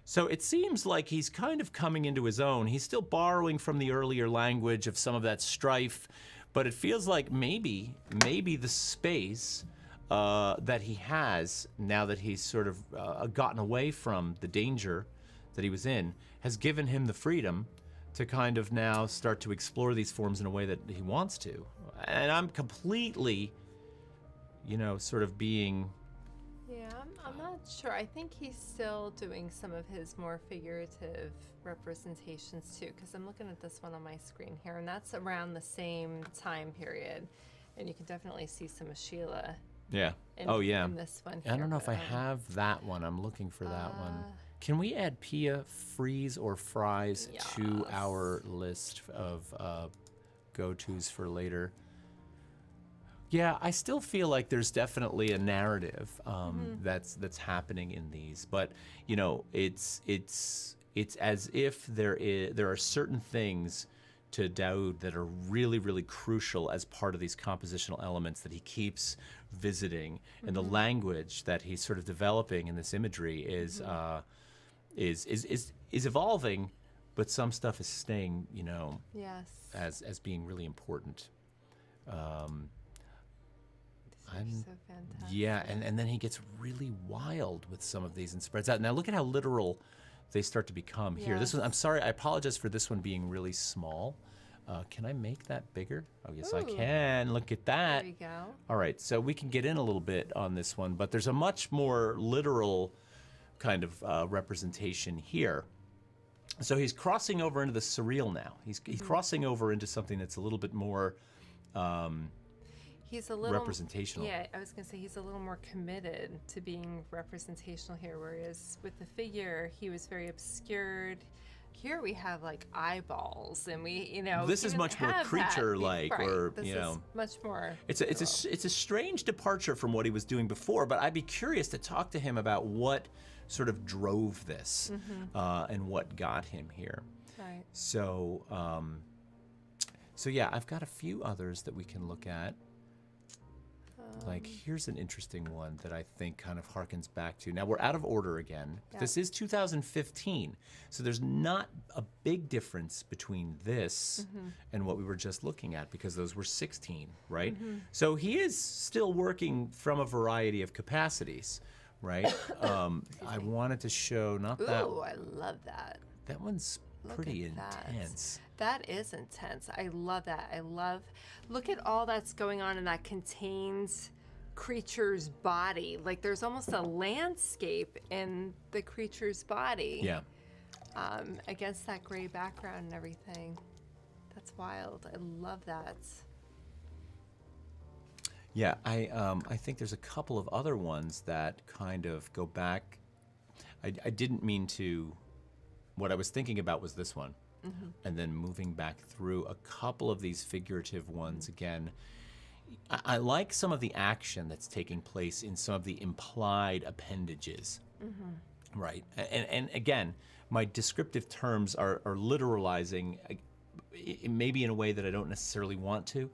So it seems like he's kind of coming into his own. He's still borrowing from the earlier language of some of that strife, but it feels like maybe the space that he has now that he's sort of gotten away from the danger that he was in has given him the freedom to kind of now start to explore these forms in a way that he wants to. And I'm completely, sort of being... Yeah, I'm not sure. I think he's still doing some of his more figurative representations too, because I'm looking at this one on my screen here, and that's around the same time period, and you can definitely see some of Sheila. Yeah. In this one here, I don't know if I have that one. I'm looking for that one. Can we add Pia Freeze or Fries to our list of go-tos for later? Yeah, I still feel like there's definitely a narrative that's happening in these, but it's as if there are certain things to Dauood that are really, really crucial as part of these compositional elements that he keeps visiting, and the language that he's sort of developing in this imagery is evolving, but some stuff is staying, Yes. as being really important. So fantastic. Yeah, and then he gets really wild with some of these and spreads out. Now look at how literal they start to become here. This one, I'm sorry, I apologize for this one being really small. Can I make that bigger? Oh, yes, I can. Look at that. There you go. All right, so we can get in a little bit on this one, but there's a much more literal kind of representation here. So he's crossing over into the surreal now. He's crossing over into something that's a little bit more... He's a little representational. Yeah, I was going to say he's a little more committed to being representational here, whereas with the figure, he was very obscured. Here we have like eyeballs, and we, this is much more creature-like, right. or this is much more. It's a strange departure from what he was doing before, but I'd be curious to talk to him about what sort of drove this and what got him here. Right. So yeah, I've got a few others that we can look at. Like, here's an interesting one that I think kind of harkens back to. Now, we're out of order again. Yeah. This is 2015, so there's not a big difference between this and what we were just looking at, because those were 16, right? So he is still working from a variety of capacities, right? I wanted to show, not that. Ooh, I love that. That one's pretty Look at intense. That is intense. I love that. Look at all that's going on in that contains creature's body. Like there's almost a landscape in the creature's body. Yeah. against that gray background and everything. That's wild. I love that. Yeah, I think there's a couple of other ones that kind of go back. I didn't mean to. What I was thinking about was this one, and then moving back through a couple of these figurative ones again. I like some of the action that's taking place in some of the implied appendages, right? And again, my descriptive terms are literalizing, maybe in a way that I don't necessarily want to.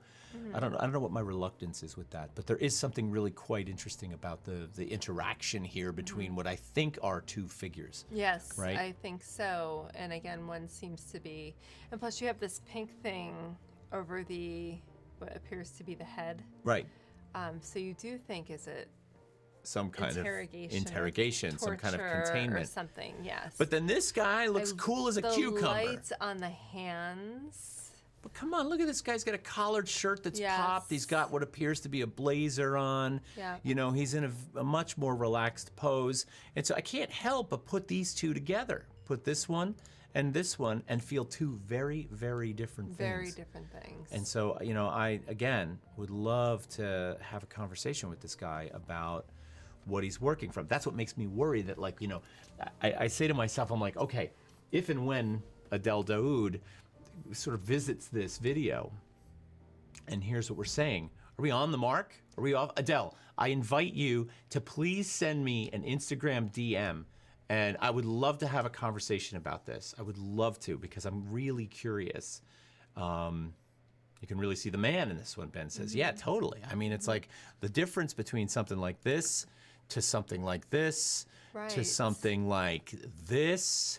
I don't know what my reluctance is with that, but there is something really quite interesting about the interaction here between what I think are two figures. Yes, right? I think so. And again, one seems to be, and plus you have this pink thing over what appears to be the head. Right. So you do think, is it Some kind interrogation, some kind of torture containment. or something? Yes. But then this guy looks cool as a cucumber. The lights on the hands. But come on, look at this guy's got a collared shirt that's popped. He's got what appears to be a blazer on. Yeah. You know, he's in a much more relaxed pose. And so I can't help but put these two together. Put this one and feel two very, very different things. Very different things. And so, you know, I, again, would love to have a conversation with this guy about what he's working from. That's what makes me worry that, like, you know, I say to myself, I'm like, okay, if and when Adel Dauood sort of visits this video, and here's what we're saying. Are we on the mark? Are we off? Adel, I invite you to please send me an Instagram DM, and I would love to have a conversation about this. I would love to, because I'm really curious. You can really see the man in this one, Ben says. Yeah, totally. I mean, it's like the difference between something like this to something like this to something like this.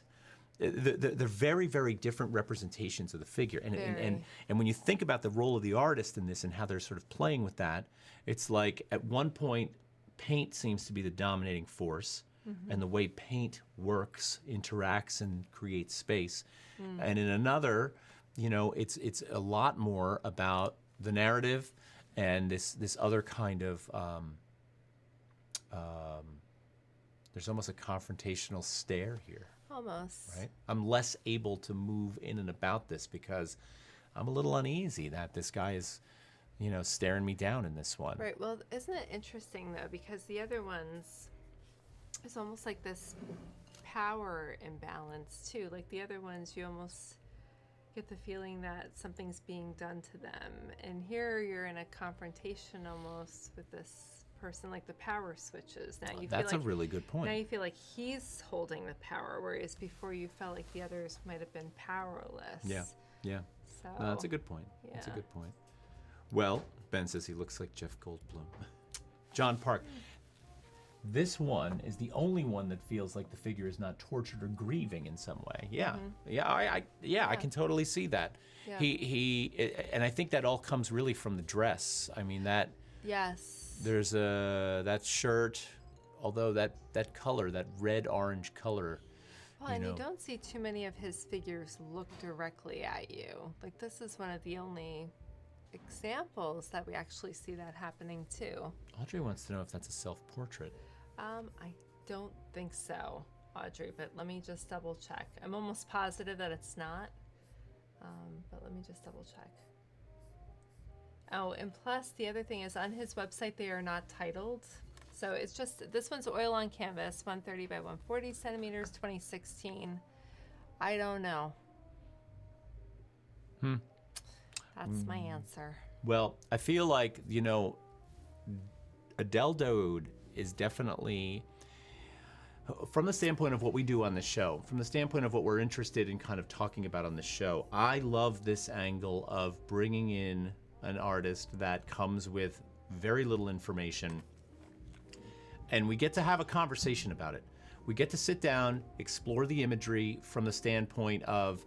They're very, very different representations of the figure. And when you think about the role of the artist in this and how they're sort of playing with that, it's like at one point, paint seems to be the dominating force, and the way paint works, interacts, and creates space. And in another, you know, it's a lot more about the narrative and this other kind of, there's almost a confrontational stare here. Almost. Right? I'm less able to move in and about this because I'm a little uneasy that this guy is, you know, staring me down in this one. Right. Well, isn't it interesting, though, because the other ones, it's almost like this power imbalance, too. Like the other ones, you almost get the feeling that something's being done to them. And here you're in a confrontation almost with this person, like the power switches. Now you That's feel like, a really good point. Now you feel like he's holding the power, whereas before you felt like the others might have been powerless. Yeah. So No, that's a good point. Yeah. That's a good point. Well, Ben says he looks like Jeff Goldblum. John Park. This one is the only one that feels like the figure is not tortured or grieving in some way. Yeah. I can totally see that. Yeah. He and I think that all comes really from the dress. I mean, that there's that shirt, although that color, that red-orange color. Well, and you don't see too many of his figures look directly at you. Like, this is one of the only examples that we actually see that happening too. Audrey wants to know if that's a self-portrait. I don't think so, Audrey, but let me just double check. I'm almost positive that it's not, but let me just double check. Oh, and plus the other thing is on his website they are not titled. So it's just, this one's oil on canvas, 130 by 140 centimeters, 2016. I don't know. That's my answer. Well, I feel like, you know, Adel Dauood is definitely, from the standpoint of what we do on the show, from the standpoint of what we're interested in kind of talking about on the show, I love this angle of bringing in an artist that comes with very little information, and we get to have a conversation about it. We get to sit down, explore the imagery from the standpoint of,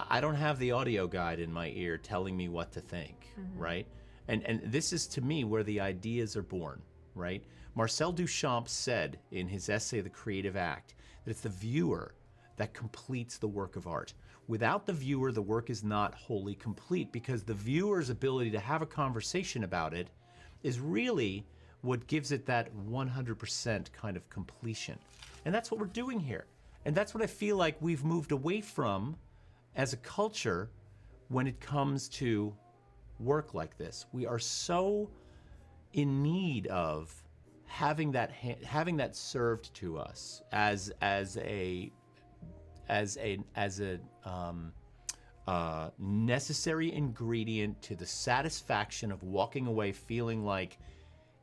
I don't have the audio guide in my ear telling me what to think, right? And this is, to me, where the ideas are born, right? Marcel Duchamp said in his essay, The Creative Act, that it's the viewer that completes the work of art. Without the viewer, the work is not wholly complete, because the viewer's ability to have a conversation about it is really what gives it that 100% kind of completion. And that's what we're doing here. And that's what I feel like we've moved away from as a culture when it comes to work like this. We are so in need of having that served to us as a necessary ingredient to the satisfaction of walking away feeling like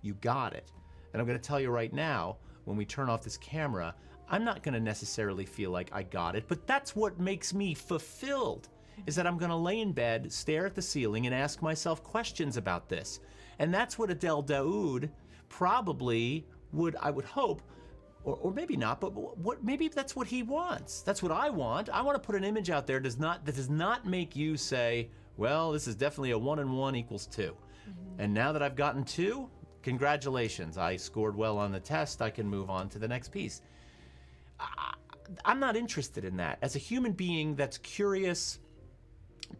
you got it. And I'm going to tell you right now, when we turn off this camera, I'm not going to necessarily feel like I got it, but that's what makes me fulfilled, is that I'm going to lay in bed, stare at the ceiling, and ask myself questions about this. And that's what Adel Dauood probably would, I would hope, or maybe not, but maybe that's what he wants. That's what I want. I want to put an image out there that does not make you say, well, this is definitely a 1 and 1 equals 2. Mm-hmm. And now that I've gotten 2, congratulations. I scored well on the test. I can move on to the next piece. I'm not interested in that. As a human being that's curious,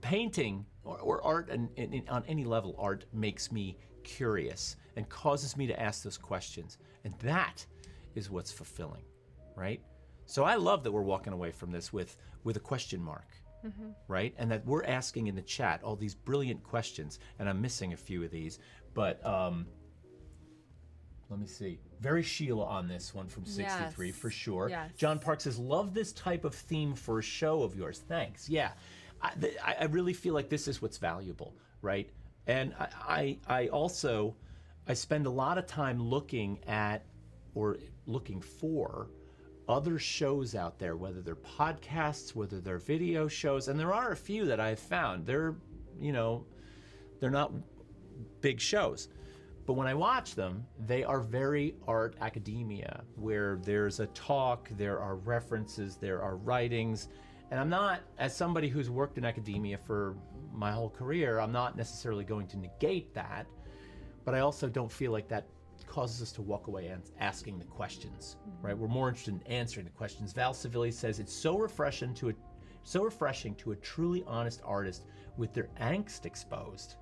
painting or art, and on any level, art makes me curious and causes me to ask those questions. And that is what's fulfilling, right? So I love that we're walking away from this with a question mark, mm-hmm. right? And that we're asking in the chat all these brilliant questions, and I'm missing a few of these, but let me see. Very Sheila on this one from 63, yes. For sure. Yes. John Park says, love this type of theme for a show of yours. Thanks. Yeah, I really feel like this is what's valuable, right? And I also spend a lot of time looking at or looking for other shows out there, whether they're podcasts, whether they're video shows, and there are a few that I've found. They're not big shows. But when I watch them, they are very art academia, where there's a talk, there are references, there are writings. And I'm not, as somebody who's worked in academia for my whole career, I'm not necessarily going to negate that, but I also don't feel like that causes us to walk away asking the questions, mm-hmm. right? We're more interested in answering the questions. Val Civilli says, it's so refreshing to a truly honest artist with their angst exposed.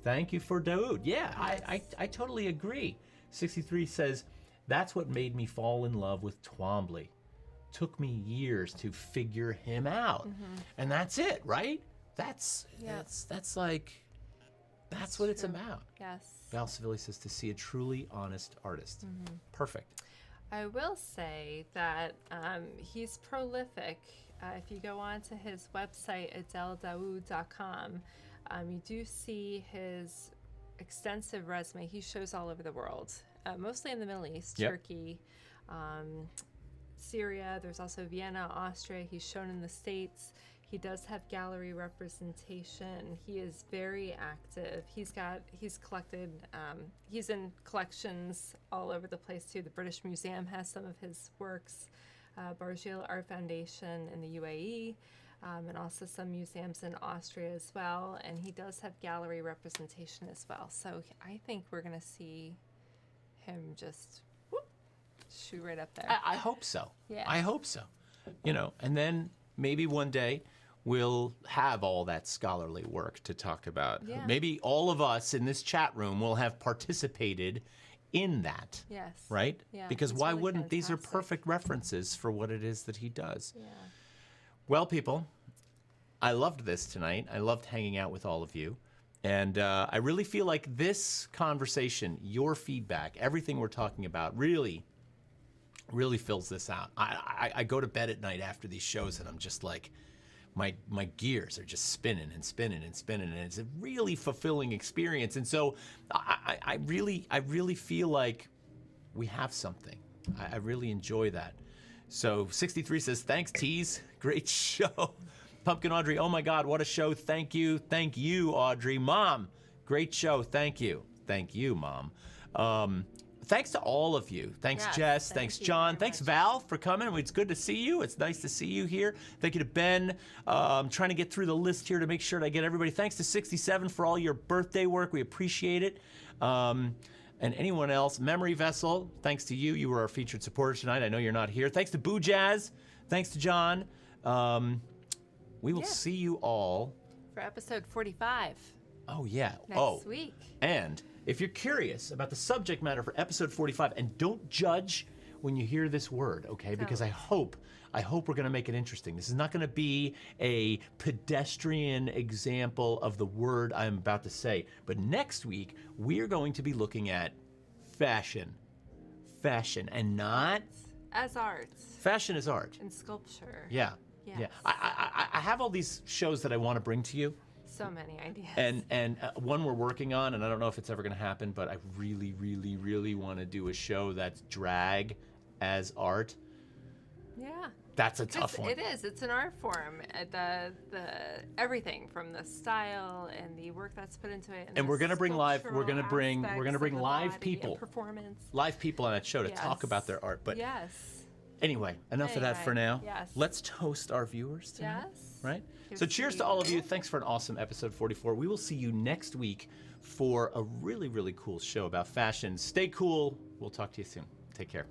Thank you for Dauood. Yeah, yes. I totally agree. 63 says, that's what made me fall in love with Twombly. Took me years to figure him out. Mm-hmm. And that's it, right? That's what it's about. Yes. Val Civilli says, to see a truly honest artist. Mm-hmm. Perfect. I will say that he's prolific. If you go on to his website, adeldauood.com, you do see his extensive resume. He shows all over the world, mostly in the Middle East, yep. Turkey, Syria. There's also Vienna, Austria. He's shown in the States. He does have gallery representation. He is very active. He's collected, he's in collections all over the place too. The British Museum has some of his works, Barjeel Art Foundation in the UAE, and also some museums in Austria as well. And he does have gallery representation as well. So I think we're gonna see him just shoot right up there. I hope so. Yeah. I hope so. And then maybe one day we'll have all that scholarly work to talk about. Yeah. Maybe all of us in this chat room will have participated in that. Yes. Right? Yeah. Because why really wouldn't? Fantastic. These are perfect references for what it is that he does. Yeah. Well, people, I loved this tonight. I loved hanging out with all of you. And I really feel like this conversation, your feedback, everything we're talking about really fills this out. I go to bed at night after these shows and I'm just like, my gears are just spinning and spinning and spinning, and it's a really fulfilling experience. And so I really feel like we have something. I really enjoy that. So 63 says, thanks, Tease. Great show. Pumpkin Audrey, oh my God, what a show. Thank you, Audrey. Mom, great show. Thank you, Mom. Thanks to all of you. Thanks, yes, Jess. Thanks, John. Thanks, Val, for coming. It's good to see you. It's nice to see you here. Thank you to Ben. I'm trying to get through the list here to make sure that I get everybody. Thanks to 67 for all your birthday work. We appreciate it. And anyone else. Memory Vessel, thanks to you. You were our featured supporter tonight. I know you're not here. Thanks to Boo Jazz. Thanks to John. We will see you all for episode 45. Oh, yeah. Next week. And if you're curious about the subject matter for episode 45, and don't judge when you hear this word, okay? Because I hope we're going to make it interesting. This is not going to be a pedestrian example of the word I'm about to say. But next week, we're going to be looking at fashion. Fashion, and not... As arts. Fashion is art. And sculpture. Yeah. Yes. Yeah. I have all these shows that I want to bring to you. So many ideas. And one we're working on, and I don't know if it's ever going to happen, but I really, really, really want to do a show that's drag as art. Yeah. That's a tough one. It is. It's an art form. The everything from the style and the work that's put into it. And we're going to bring live. We're going to bring the live body people. and performance. Live people on that show to talk about their art. But yes. Anyway, enough of that for now. Yes. Let's toast our viewers tonight. Yes. Right? So cheers to all of you. Thanks for an awesome episode 44. We will see you next week for a really, really cool show about fashion. Stay cool. We'll talk to you soon. Take care.